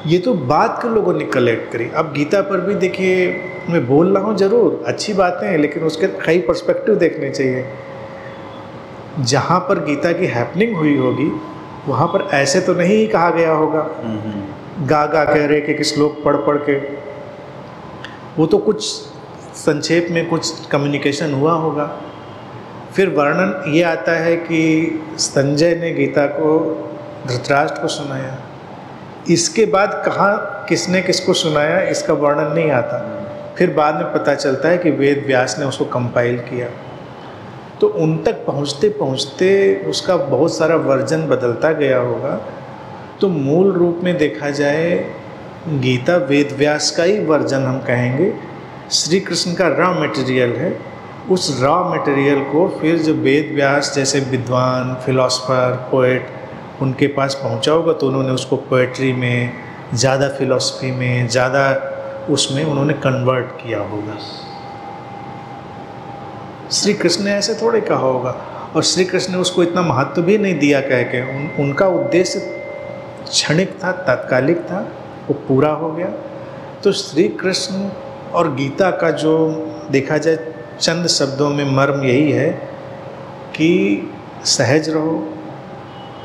ये तो बात के लोगों ने कलेक्ट करी। अब गीता पर भी देखिए, मैं बोल रहा हूँ ज़रूर अच्छी बातें हैं, लेकिन उसके कई पर्सपेक्टिव देखने चाहिए। जहाँ पर गीता की हैपनिंग हुई होगी वहाँ पर ऐसे तो नहीं कहा गया होगा, गा गा कह रहे कि श्लोक पढ़ पढ़ के। वो तो कुछ संक्षेप में कुछ कम्युनिकेशन हुआ होगा। फिर वर्णन ये आता है कि संजय ने गीता को धृतराष्ट्र को सुनाया। इसके बाद कहाँ किसने किसको सुनाया इसका वर्णन नहीं आता। फिर बाद में पता चलता है कि वेद व्यास ने उसको कंपाइल किया। तो उन तक पहुँचते पहुँचते उसका बहुत सारा वर्जन बदलता गया होगा। तो मूल रूप में देखा जाए गीता वेद व्यास का ही वर्जन हम कहेंगे, श्री कृष्ण का रॉ मटेरियल है। उस रॉ मटेरियल को फिर जो वेद व्यास जैसे विद्वान, फिलोसफर, पोएट उनके पास पहुंचा होगा तो उन्होंने उसको पोएट्री में, ज़्यादा फिलॉसफी में, ज़्यादा उसमें उन्होंने कन्वर्ट किया होगा। श्री कृष्ण ने ऐसे थोड़े कहा होगा, और श्री कृष्ण ने उसको इतना महत्व भी नहीं दिया कह के। उनका उद्देश्य क्षणिक था, तात्कालिक था, वो पूरा हो गया। तो श्री कृष्ण और गीता का जो देखा जाए चंद शब्दों में मर्म यही है कि सहज रहो,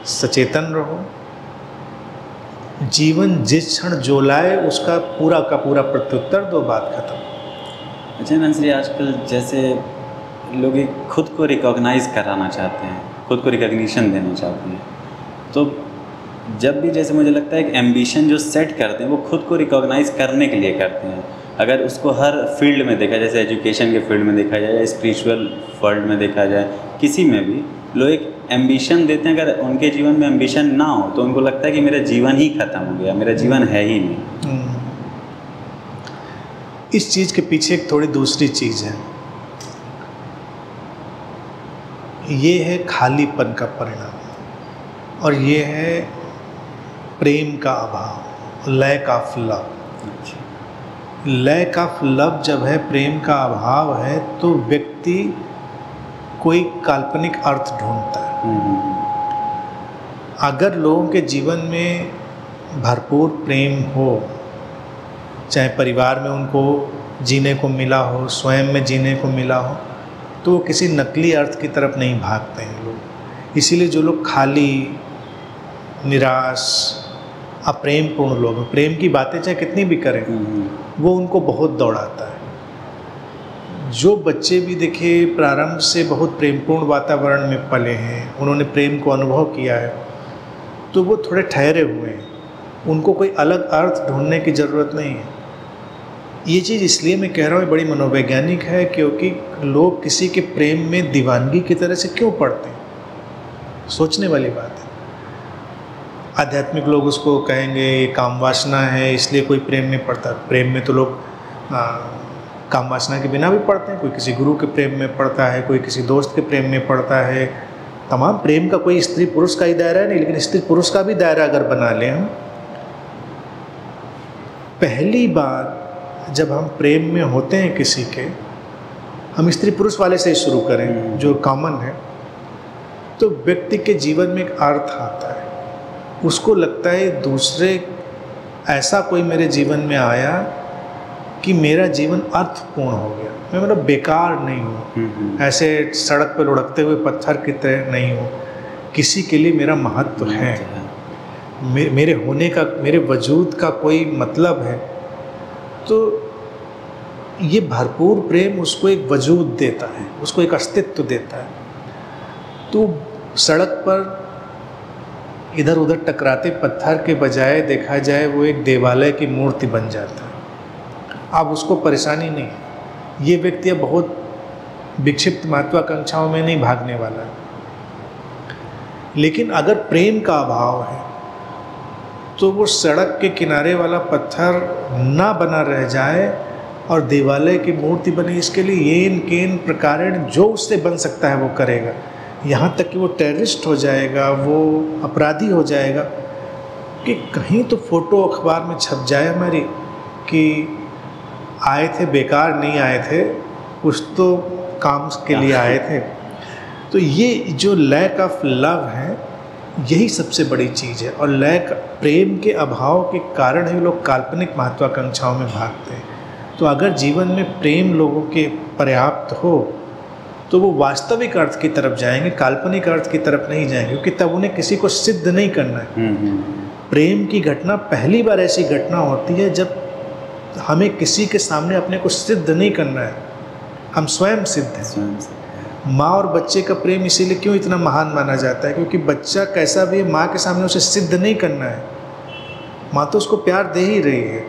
सचेतन रहो, जीवन जिस क्षण जो लाए उसका पूरा का पूरा प्रत्युत्तर दो, बात खत्म। अच्छा नंसरी, आजकल जैसे लोग एक खुद को रिकॉग्नाइज कराना चाहते हैं, खुद को रिकॉग्निशन देना चाहते हैं, तो जब भी जैसे मुझे लगता है कि एम्बिशन जो सेट करते हैं वो खुद को रिकॉग्नाइज करने के लिए करते हैं। अगर उसको हर फील्ड में देखा, जैसे एजुकेशन के फील्ड में देखा जाए या स्पिरिचुअल वर्ल्ड में देखा जाए, किसी में भी लोग एक एम्बिशन देते हैं। अगर उनके जीवन में एम्बिशन ना हो तो उनको लगता है कि मेरा जीवन ही खत्म हो गया, मेरा जीवन है ही नहीं। इस चीज़ के पीछे एक थोड़ी दूसरी चीज़ है, ये है खालीपन का परिणाम, और ये है प्रेम का अभाव, lack of love. Lack of love जब है, प्रेम का अभाव है, तो व्यक्ति कोई काल्पनिक अर्थ ढूंढता है। अगर लोगों के जीवन में भरपूर प्रेम हो, चाहे परिवार में उनको जीने को मिला हो, स्वयं में जीने को मिला हो, तो वो किसी नकली अर्थ की तरफ नहीं भागते हैं लोग। इसीलिए जो लोग खाली, निराश, अप्रेमपूर्ण लोग, प्रेम की बातें चाहे कितनी भी करें, वो उनको बहुत दौड़ाता है। जो बच्चे भी देखिए प्रारंभ से बहुत प्रेमपूर्ण वातावरण में पले हैं, उन्होंने प्रेम को अनुभव किया है, तो वो थोड़े ठहरे हुए हैं, उनको कोई अलग अर्थ ढूंढने की ज़रूरत नहीं है। ये चीज़ इसलिए मैं कह रहा हूँ बड़ी मनोवैज्ञानिक है, क्योंकि लोग किसी के प्रेम में दीवानगी की तरह से क्यों पड़ते हैं, सोचने वाली बात है। आध्यात्मिक लोग उसको कहेंगे ये काम वासना है इसलिए कोई प्रेम में पड़ता। प्रेम में तो लोग काम वासना के बिना भी पड़ते हैं, कोई किसी गुरु के प्रेम में पड़ता है, कोई किसी दोस्त के प्रेम में पड़ता है। तमाम प्रेम का कोई स्त्री पुरुष का ही दायरा नहीं, लेकिन स्त्री पुरुष का भी दायरा अगर बना लें हम, पहली बार जब हम प्रेम में होते हैं किसी के, हम स्त्री पुरुष वाले से ही शुरू करें जो कॉमन है, तो व्यक्ति के जीवन में एक अर्थ आता है। उसको लगता है दूसरे ऐसा कोई मेरे जीवन में आया कि मेरा जीवन अर्थपूर्ण हो गया, मैं मतलब बेकार नहीं हूँ, ऐसे सड़क पर लुढ़कते हुए पत्थर की तरह नहीं हूँ, किसी के लिए मेरा महत्व है, मेरे होने का, मेरे वजूद का कोई मतलब है। तो ये भरपूर प्रेम उसको एक वजूद देता है, उसको एक अस्तित्व देता है। तो सड़क पर इधर उधर टकराते पत्थर के बजाय देखा जाए वो एक देवालय की मूर्ति बन जाता है। अब उसको परेशानी नहीं, ये व्यक्ति अब बहुत विक्षिप्त महत्वाकांक्षाओं में नहीं भागने वाला है। लेकिन अगर प्रेम का अभाव है तो वो सड़क के किनारे वाला पत्थर ना बना रह जाए और देवालय की मूर्ति बने, इसके लिए येन केन प्रकारेण जो उससे बन सकता है वो करेगा। यहाँ तक कि वो टेररिस्ट हो जाएगा, वो अपराधी हो जाएगा, कि कहीं तो फोटो अखबार में छप जाए हमारी कि आए थे, बेकार नहीं आए थे, कुछ तो काम के लिए आए थे। तो ये जो लैक ऑफ लव है, यही सबसे बड़ी चीज़ है। और लैक, प्रेम के अभाव के कारण ही लोग काल्पनिक महत्वाकांक्षाओं में भागते हैं। तो अगर जीवन में प्रेम लोगों के पर्याप्त हो तो वो वास्तविक अर्थ की तरफ जाएंगे, काल्पनिक अर्थ की तरफ नहीं जाएंगे, क्योंकि तब उन्हें किसी को सिद्ध नहीं करना है। प्रेम की घटना पहली बार ऐसी घटना होती है जब हमें किसी के सामने अपने को सिद्ध नहीं करना है, हम स्वयं सिद्ध हैं। माँ और बच्चे का प्रेम इसीलिए क्यों इतना महान माना जाता है, क्योंकि बच्चा कैसा भी है, माँ के सामने उसे सिद्ध नहीं करना है, माँ तो उसको प्यार दे ही रही है।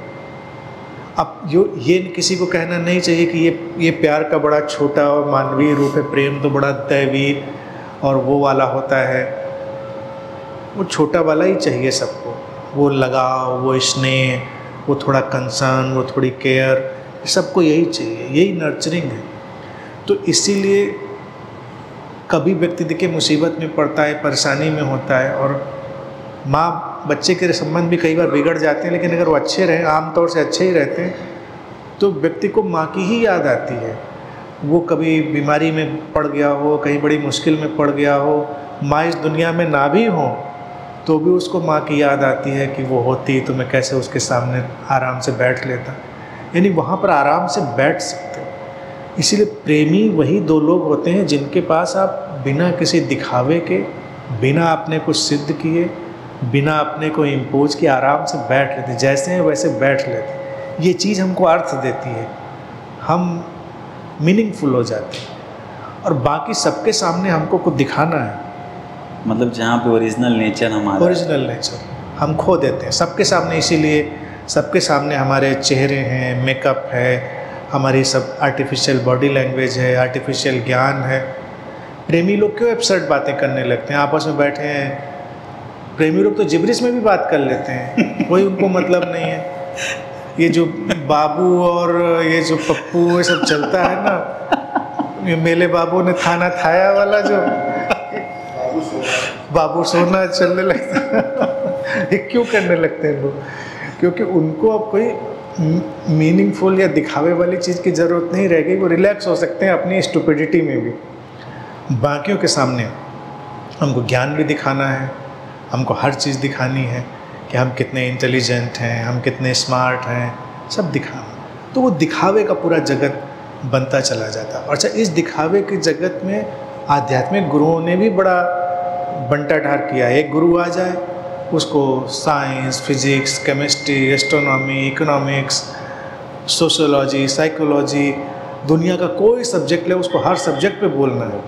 अब ये किसी को कहना नहीं चाहिए कि ये प्यार का बड़ा छोटा और मानवीय रूप है, प्रेम तो बड़ा दैवी और वो वाला होता है। वो छोटा वाला ही चाहिए सबको, वो लगाव, वो स्नेह, वो थोड़ा कंसर्न, वो थोड़ी केयर, सबको यही चाहिए, यही नर्चरिंग है। तो इसीलिए कभी व्यक्ति देखिए मुसीबत में पड़ता है, परेशानी में होता है, और माँ बच्चे के संबंध भी कई बार बिगड़ जाते हैं, लेकिन अगर वो अच्छे रहें, आमतौर से अच्छे ही रहते हैं, तो व्यक्ति को माँ की ही याद आती है। वो कभी बीमारी में पड़ गया हो, कहीं बड़ी मुश्किल में पड़ गया हो, माँ इस दुनिया में ना भी हो तो भी उसको माँ की याद आती है कि वो होती तो मैं कैसे उसके सामने आराम से बैठ लेता। यानी वहाँ पर आराम से बैठ सकते हो। इसीलिए प्रेमी वही दो लोग होते हैं जिनके पास आप बिना किसी दिखावे के, बिना अपने को सिद्ध किए, बिना अपने को इम्पोज किए आराम से बैठ लेते, जैसे हैं वैसे बैठ लेते। ये चीज़ हमको अर्थ देती है, हम मीनिंगफुल हो जाते हैं, और बाकी सबके सामने हमको कुछ दिखाना है। मतलब जहाँ पे ओरिजिनल नेचर हमारा, ओरिजिनल नेचर हम खो देते हैं सबके सामने। इसीलिए सबके सामने हमारे चेहरे हैं, मेकअप है, हमारी सब आर्टिफिशियल बॉडी लैंग्वेज है, आर्टिफिशियल ज्ञान है। प्रेमी लोग क्यों एब्सर्ड बातें करने लगते हैं? आपस में बैठे हैं, प्रेमी लोग तो जिब्रिश में भी बात कर लेते हैं, कोई उनको मतलब नहीं है। ये जो बाबू और ये जो पप्पू ये सब चलता है ना, ये मेले बाबू ने थाना थाया वाला जो बाबू सोना चलने लगता है। ये क्यों करने लगते हैं लोग? क्योंकि उनको अब कोई मीनिंगफुल या दिखावे वाली चीज़ की ज़रूरत नहीं रह गई। वो रिलैक्स हो सकते हैं अपनी स्टुपिडिटी में भी। बाकियों के सामने हमको ज्ञान भी दिखाना है, हमको हर चीज़ दिखानी है कि हम कितने इंटेलिजेंट हैं, हम कितने स्मार्ट हैं, सब दिखाना। तो वो दिखावे का पूरा जगत बनता चला जाता। और अच्छा, इस दिखावे के जगत में आध्यात्मिक गुरुओं ने भी बड़ा बंटा ढार किया है। एक गुरु आ जाए, उसको science, physics, chemistry, astronomy, economics, sociology, psychology, दुनिया का कोई सब्जेक्ट ले, उसको हर सब्जेक्ट पे बोलना है।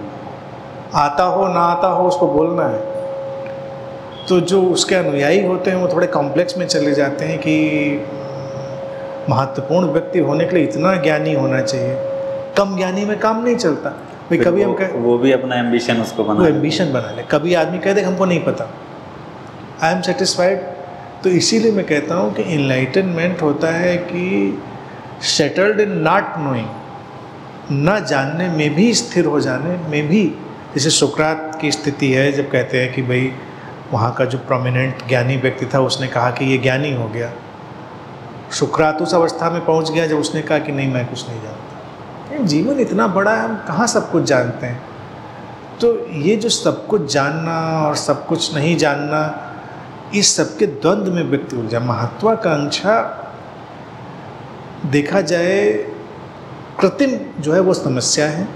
आता हो ना आता हो उसको बोलना है। तो जो उसके अनुयायी होते हैं वो थोड़े कॉम्प्लेक्स में चले जाते हैं कि महत्वपूर्ण व्यक्ति होने के लिए इतना ज्ञानी होना चाहिए। कम ज्ञानी में काम नहीं चलता भाई। कभी हम वो भी अपना एम्बिशन उसको बना, एम्बिशन बना ले। कभी आदमी कह दे हमको नहीं पता, आई एम सेटिस्फाइड। तो इसीलिए मैं कहता हूँ कि इनलाइटनमेंट होता है कि सेटल्ड इन नॉट नोइंग, न जानने में भी स्थिर हो जाने में भी। जैसे सुकरात की स्थिति है, जब कहते हैं कि भाई वहाँ का जो प्रोमिनेंट ज्ञानी व्यक्ति था उसने कहा कि ये ज्ञानी हो गया। सुकरात उस अवस्था में पहुँच गया जब उसने कहा कि नहीं मैं कुछ नहीं जानता। जीवन इतना बड़ा है, हम कहाँ सब कुछ जानते हैं। तो ये जो सब कुछ जानना और सब कुछ नहीं जानना, इस सब के द्वंद्व में व्यक्ति उलझा। महत्वाकांक्षा देखा जाए कृत्रिम जो है वो समस्या है,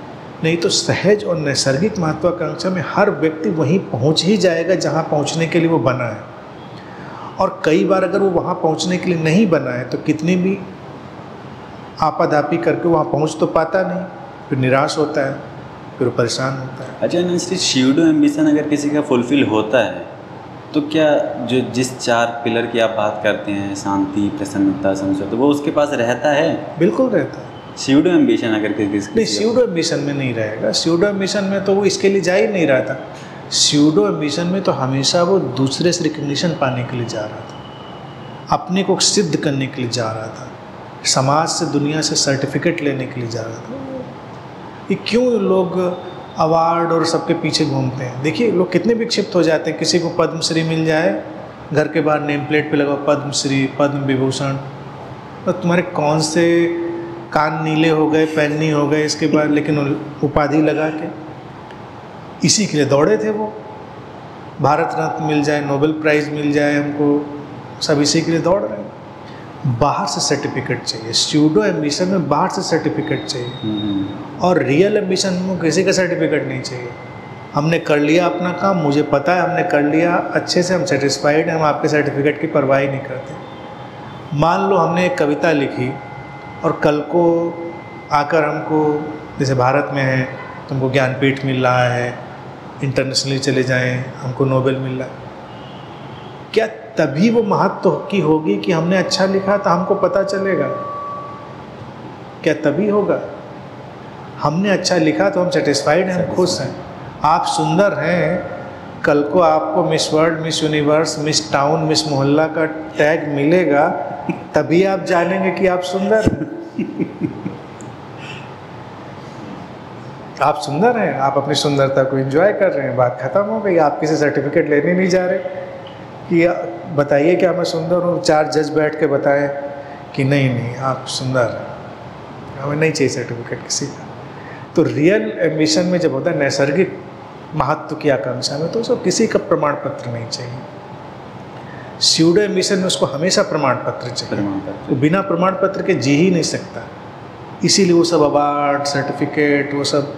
नहीं तो सहज और नैसर्गिक महत्वाकांक्षा में हर व्यक्ति वहीं पहुंच ही जाएगा जहां पहुंचने के लिए वो बना है। और कई बार अगर वो वहां पहुंचने के लिए नहीं बना है तो कितनी भी आपाधापी करके वहाँ पहुँच तो पाता नहीं, फिर निराश होता है, फिर परेशान होता है। अच्छा नंसी, स्यूडो एम्बिशन अगर किसी का फुलफिल होता है तो क्या जो जिस 4 पिलर की आप बात करते हैं, शांति, प्रसन्नता, समझौता, वो उसके पास रहता है? बिल्कुल रहता है। स्यूडो एम्बिशन अगर किसी नहीं, स्यूडो एम्बिशन में नहीं रहेगा। स्यूडो एम्बिशन में तो वो इसके लिए जा ही नहीं रहा था। स्यूडो एम्बिशन में तो हमेशा वो दूसरे से रिकग्निशन पाने के लिए जा रहा था, अपने को सिद्ध करने के लिए जा रहा था, समाज से, दुनिया से सर्टिफिकेट लेने के लिए जा रहा था। ये क्यों लोग अवार्ड और सबके पीछे घूमते हैं? देखिए लोग कितने विक्षिप्त हो जाते हैं। किसी को पद्मश्री मिल जाए, घर के बाहर नेम प्लेट पे लगा पद्मश्री, पद्म विभूषण, तो तुम्हारे कौन से कान नीले हो गए, पैन्नी हो गए इसके बाद, लेकिन उपाधि लगा के इसी के लिए दौड़े थे वो। भारत रत्न मिल जाए, नोबेल प्राइज़ मिल जाए हमको, सब इसी के लिए दौड़ रहे हैं। बाहर से सर्टिफिकेट चाहिए। स्यूडो एम्बिशन में बाहर से सर्टिफिकेट चाहिए, और रियल एम्बिशन में किसी का सर्टिफिकेट नहीं चाहिए। हमने कर लिया अपना काम, मुझे पता है हमने कर लिया अच्छे से, हम सेटिस्फाइड हैं, हम आपके सर्टिफिकेट की परवाह ही नहीं करते। मान लो हमने एक कविता लिखी और कल को आकर हमको, जैसे भारत में है तुमको ज्ञानपीठ मिल रहा है, इंटरनेशनली चले जाएं हमको नोबेल मिल रहा है, क्या तभी वो महत्व की होगी कि हमने अच्छा लिखा तो हमको पता चलेगा? क्या तभी होगा? हमने अच्छा लिखा तो हम सेटिस्फाइड हैं, हम खुश हैं। आप सुंदर हैं, कल को आपको miss world, miss universe, miss town, miss मोहल्ला का टैग मिलेगा, तभी आप जानेंगे कि आप सुंदर हैं। आप सुंदर हैं, आप अपनी सुंदरता को एंजॉय कर रहे हैं, बात खत्म हो गई। आप किसी सर्टिफिकेट लेने नहीं जा रहे कि बताइए क्या मैं सुंदर हूँ, 4 जज बैठ के बताएं कि नहीं आप सुंदर हैं, हमें नहीं चाहिए सर्टिफिकेट किसी का। तो रियल एम्बिशन में जब होता है नैसर्गिक महत्व की आकांक्षा में, तो उसको किसी का प्रमाण पत्र नहीं चाहिए। स्यूडो एम्बिशन में उसको हमेशा प्रमाण पत्र चाहिए, वो बिना प्रमाण पत्र के जी ही नहीं सकता। इसीलिए वो सब अवार्ड, सर्टिफिकेट, वो सब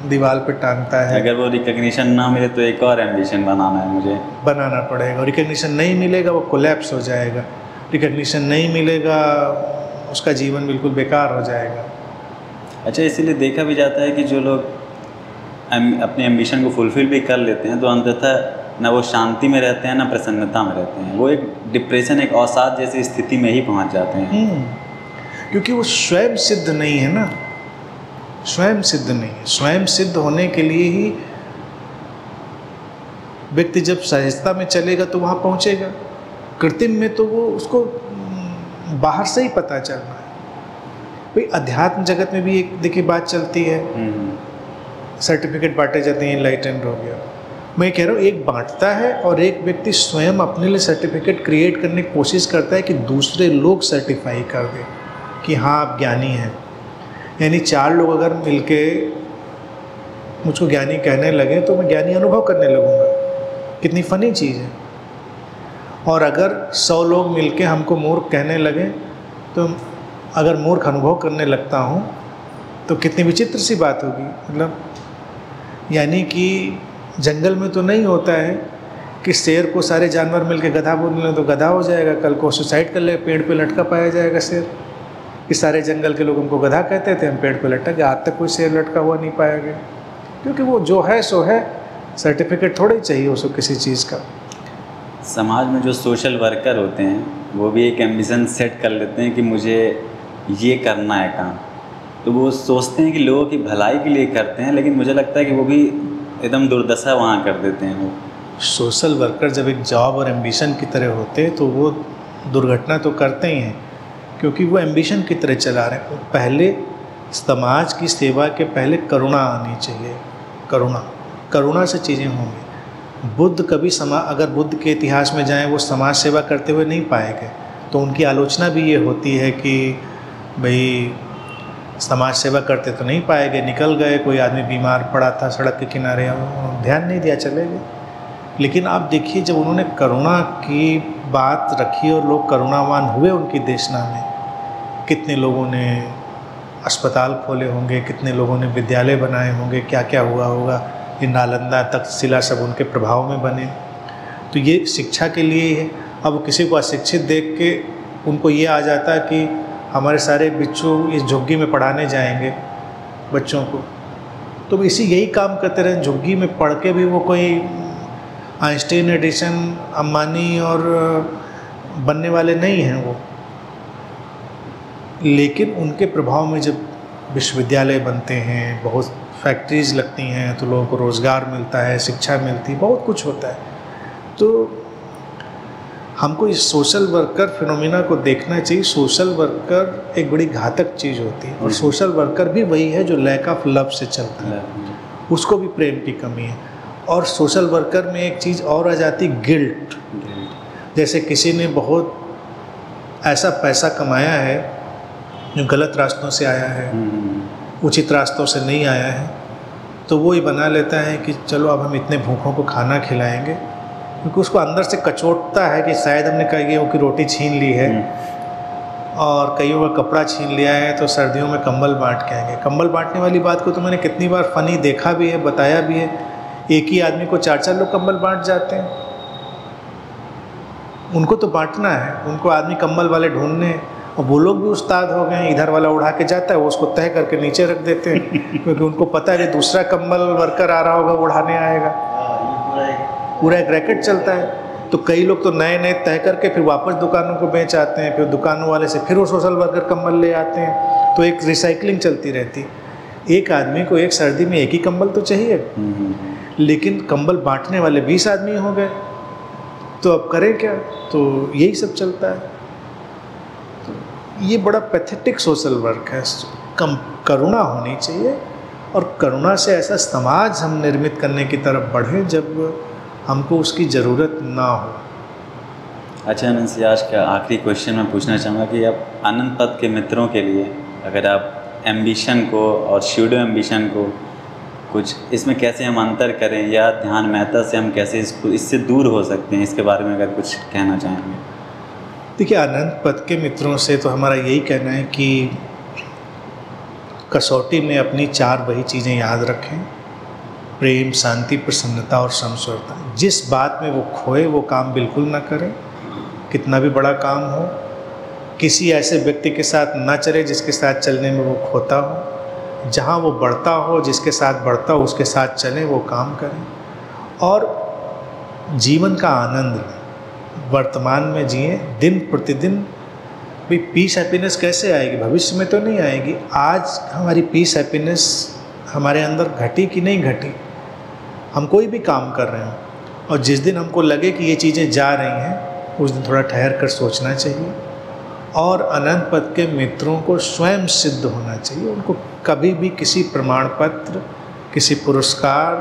दीवार पे टांगता है। अगर वो रिकग्निशन ना मिले तो एक और एम्बिशन बनाना है मुझे, बनाना पड़ेगा। रिकग्निशन नहीं मिलेगा वो कोलैप्स हो जाएगा, रिकग्निशन नहीं मिलेगा उसका जीवन बिल्कुल बेकार हो जाएगा। अच्छा, इसीलिए देखा भी जाता है कि जो लोग अपने एम्बिशन को फुलफिल भी कर लेते हैं तो अंततः ना वो शांति में रहते हैं ना प्रसन्नता में रहते हैं, वो एक डिप्रेशन, एक अवसाद जैसी स्थिति में ही पहुंच जाते हैं। क्योंकि वो स्वयं सिद्ध नहीं है ना, स्वयं सिद्ध नहीं है। स्वयं सिद्ध होने के लिए ही व्यक्ति जब सहजता में चलेगा तो वहाँ पहुँचेगा। कृत्रिम में तो वो उसको बाहर से ही पता चलना है। भाई अध्यात्म जगत में भी एक देखिए बात चलती है, सर्टिफिकेट बांटे जाते हैं, इनलाइटेंड हो गया। मैं कह रहा हूँ एक बांटता है और एक व्यक्ति स्वयं अपने लिए सर्टिफिकेट क्रिएट करने की कोशिश करता है कि दूसरे लोग सर्टिफाई कर दें कि हाँ आप ज्ञानी हैं। यानी 4 लोग अगर मिलके मुझको ज्ञानी कहने लगे तो मैं ज्ञानी अनुभव करने लगूँगा। कितनी फ़नी चीज़ है। और अगर 100 लोग मिलके हमको मूर्ख कहने लगे तो अगर मूर्ख अनुभव करने लगता हूँ तो कितनी विचित्र सी बात होगी। मतलब यानी कि जंगल में तो नहीं होता है कि शेर को सारे जानवर मिलके गधा बोल लें तो गधा हो जाएगा, कल को सुसाइड कर ले, पेड़ पे लटका पाया जाएगा शेर। इस सारे जंगल के लोग हमको गधा कहते थे, हम पेड़ पे लटक गए, आज तक कोई शेर लटका हुआ नहीं पाया गया। क्योंकि वो जो है सो है, सर्टिफिकेट थोड़ा ही चाहिए उसको किसी चीज़ का। समाज में जो सोशल वर्कर होते हैं वो भी एक एम्बिशन सेट कर लेते हैं कि मुझे ये करना है काम, तो वो सोचते हैं कि लोगों की भलाई के लिए करते हैं, लेकिन मुझे लगता है कि वो भी एकदम दुर्दशा वहाँ कर देते हैं। वो सोशल वर्कर जब एक जॉब और एम्बिशन की तरह होते हैं तो वो दुर्घटना तो करते ही हैं, क्योंकि वो एम्बिशन की तरह चला रहे हैं। पहले समाज की सेवा के पहले करुणा आनी चाहिए, करुणा से चीज़ें होंगी। बुद्ध कभी अगर बुद्ध के इतिहास में जाएं वो समाज सेवा करते हुए नहीं पाए गए, तो उनकी आलोचना भी ये होती है कि भाई समाज सेवा करते तो नहीं पाए गए, निकल गए, कोई आदमी बीमार पड़ा था सड़क के किनारे, ध्यान नहीं दिया, चले गए। लेकिन आप देखिए जब उन्होंने करुणा की बात रखी और लोग करुणावान हुए उनकी देशना में, कितने लोगों ने अस्पताल खोले होंगे, कितने लोगों ने विद्यालय बनाए होंगे, क्या क्या हुआ होगा। ये नालंदा, तक्षशिला सब उनके प्रभाव में बने। तो ये शिक्षा के लिए ही है। अब किसी को अशिक्षित देख के उनको ये आ जाता है कि हमारे सारे बिच्छू इस झुग्गी में पढ़ाने जाएंगे बच्चों को, तो यही काम करते रहे। झुग्गी में पढ़ के भी वो कोई आइंस्टीन, एडिसन, अंबानी और बनने वाले नहीं हैं वो। लेकिन उनके प्रभाव में जब विश्वविद्यालय बनते हैं, बहुत फैक्ट्रीज़ लगती हैं, तो लोगों को रोज़गार मिलता है, शिक्षा मिलती है, बहुत कुछ होता है। तो हमको इस सोशल वर्कर फिनोमिना को देखना चाहिए। सोशल वर्कर एक बड़ी घातक चीज़ होती है, और सोशल वर्कर भी वही है जो लैक ऑफ लव से चलता है, उसको भी प्रेम की कमी है। और सोशल वर्कर में एक चीज़ और आ जाती, गिल्ट। जैसे किसी ने बहुत ऐसा पैसा कमाया है जो गलत रास्तों से आया है, उचित रास्तों से नहीं आया है, तो वो ही बना लेता है कि चलो अब हम इतने भूखों को खाना खिलाएंगे, क्योंकि उसको अंदर से कचोटता है कि शायद हमने कईयों की रोटी छीन ली है और कईयों का कपड़ा छीन लिया है, तो सर्दियों में कंबल बांट के आएंगे। कंबल बांटने वाली बात को तो मैंने कितनी बार फ़नी देखा भी है, बताया भी है। एक ही आदमी को 4-4 लोग कंबल बांट जाते हैं। उनको तो बांटना है, उनको आदमी कंबल वाले ढूंढने, और वो लोग भी उस्ताद हो गए। इधर वाला उड़ा के जाता है, वो उसको तय करके नीचे रख देते हैं क्योंकि उनको पता है कि दूसरा कंबल वर्कर आ रहा होगा, उड़ाने आएगा। पूरा एक रैकेट चलता है। तो कई लोग तो नए नए तय करके फिर वापस दुकानों को बेच आते हैं, फिर दुकानों वाले से फिर वो सोशल वर्कर कंबल ले आते हैं। तो एक रिसाइकलिंग चलती रहती। एक आदमी को एक सर्दी में एक ही कंबल तो चाहिए, लेकिन कंबल बांटने वाले 20 आदमी हो गए, तो अब करें क्या? तो यही सब चलता है। तो ये बड़ा पैथेटिक सोशल वर्क है। करुणा होनी चाहिए, और करुणा से ऐसा समाज हम निर्मित करने की तरफ बढ़ें जब हमको उसकी ज़रूरत ना हो। अच्छा आनंद जी, आज का आखिरी क्वेश्चन मैं पूछना चाहूँगा कि आप आनंद पथ के मित्रों के लिए अगर आप एम्बिशन को और स्यूडो एम्बिशन को कुछ इसमें कैसे हम अंतर करें, या ध्यान मेहता से हम कैसे इससे दूर हो सकते हैं, इसके बारे में अगर कुछ कहना चाहेंगे? देखिए, आनंद पथ के मित्रों से तो हमारा यही कहना है कि कसौटी में अपनी 4 वही चीज़ें याद रखें: प्रेम, शांति, प्रसन्नता और समसूरता। जिस बात में वो खोए वो काम बिल्कुल ना करें, कितना भी बड़ा काम हो। किसी ऐसे व्यक्ति के साथ ना चले जिसके साथ चलने में वो खोता हो। जहाँ वो बढ़ता हो, जिसके साथ बढ़ता हो उसके साथ चलें, वो काम करें। और जीवन का आनंद लें, वर्तमान में जिए, दिन प्रतिदिन। भाई पीस हैप्पीनेस कैसे आएगी? भविष्य में तो नहीं आएगी। आज हमारी पीस हैप्पीनेस हमारे अंदर घटी कि नहीं घटी? हम कोई भी काम कर रहे हैं और जिस दिन हमको लगे कि ये चीज़ें जा रही हैं, उस दिन थोड़ा ठहर कर सोचना चाहिए। और अनंत पथ के मित्रों को स्वयं सिद्ध होना चाहिए। उनको कभी भी किसी प्रमाण पत्र, किसी पुरस्कार,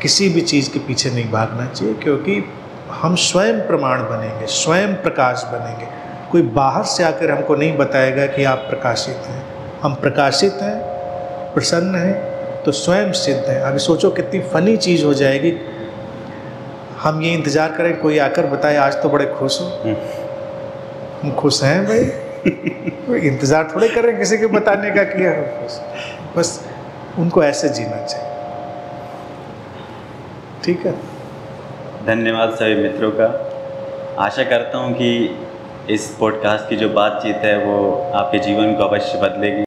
किसी भी चीज़ के पीछे नहीं भागना चाहिए, क्योंकि हम स्वयं प्रमाण बनेंगे, स्वयं प्रकाश बनेंगे। कोई बाहर से आकर हमको नहीं बताएगा कि आप प्रकाशित हैं। हम प्रकाशित हैं, प्रसन्न हैं, तो स्वयं सिद्ध हैं। अभी सोचो कितनी फ़नी चीज़ हो जाएगी, हम ये इंतज़ार करें कोई आकर बताए आज तो बड़े खुश हो। हम खुश हैं भाई, इंतज़ार थोड़े करें किसी के बताने का कि हम खुश। बस उनको ऐसे जीना चाहिए। ठीक है, धन्यवाद सभी मित्रों का। आशा करता हूँ कि इस पॉडकास्ट की जो बातचीत है वो आपके जीवन को अवश्य बदलेगी।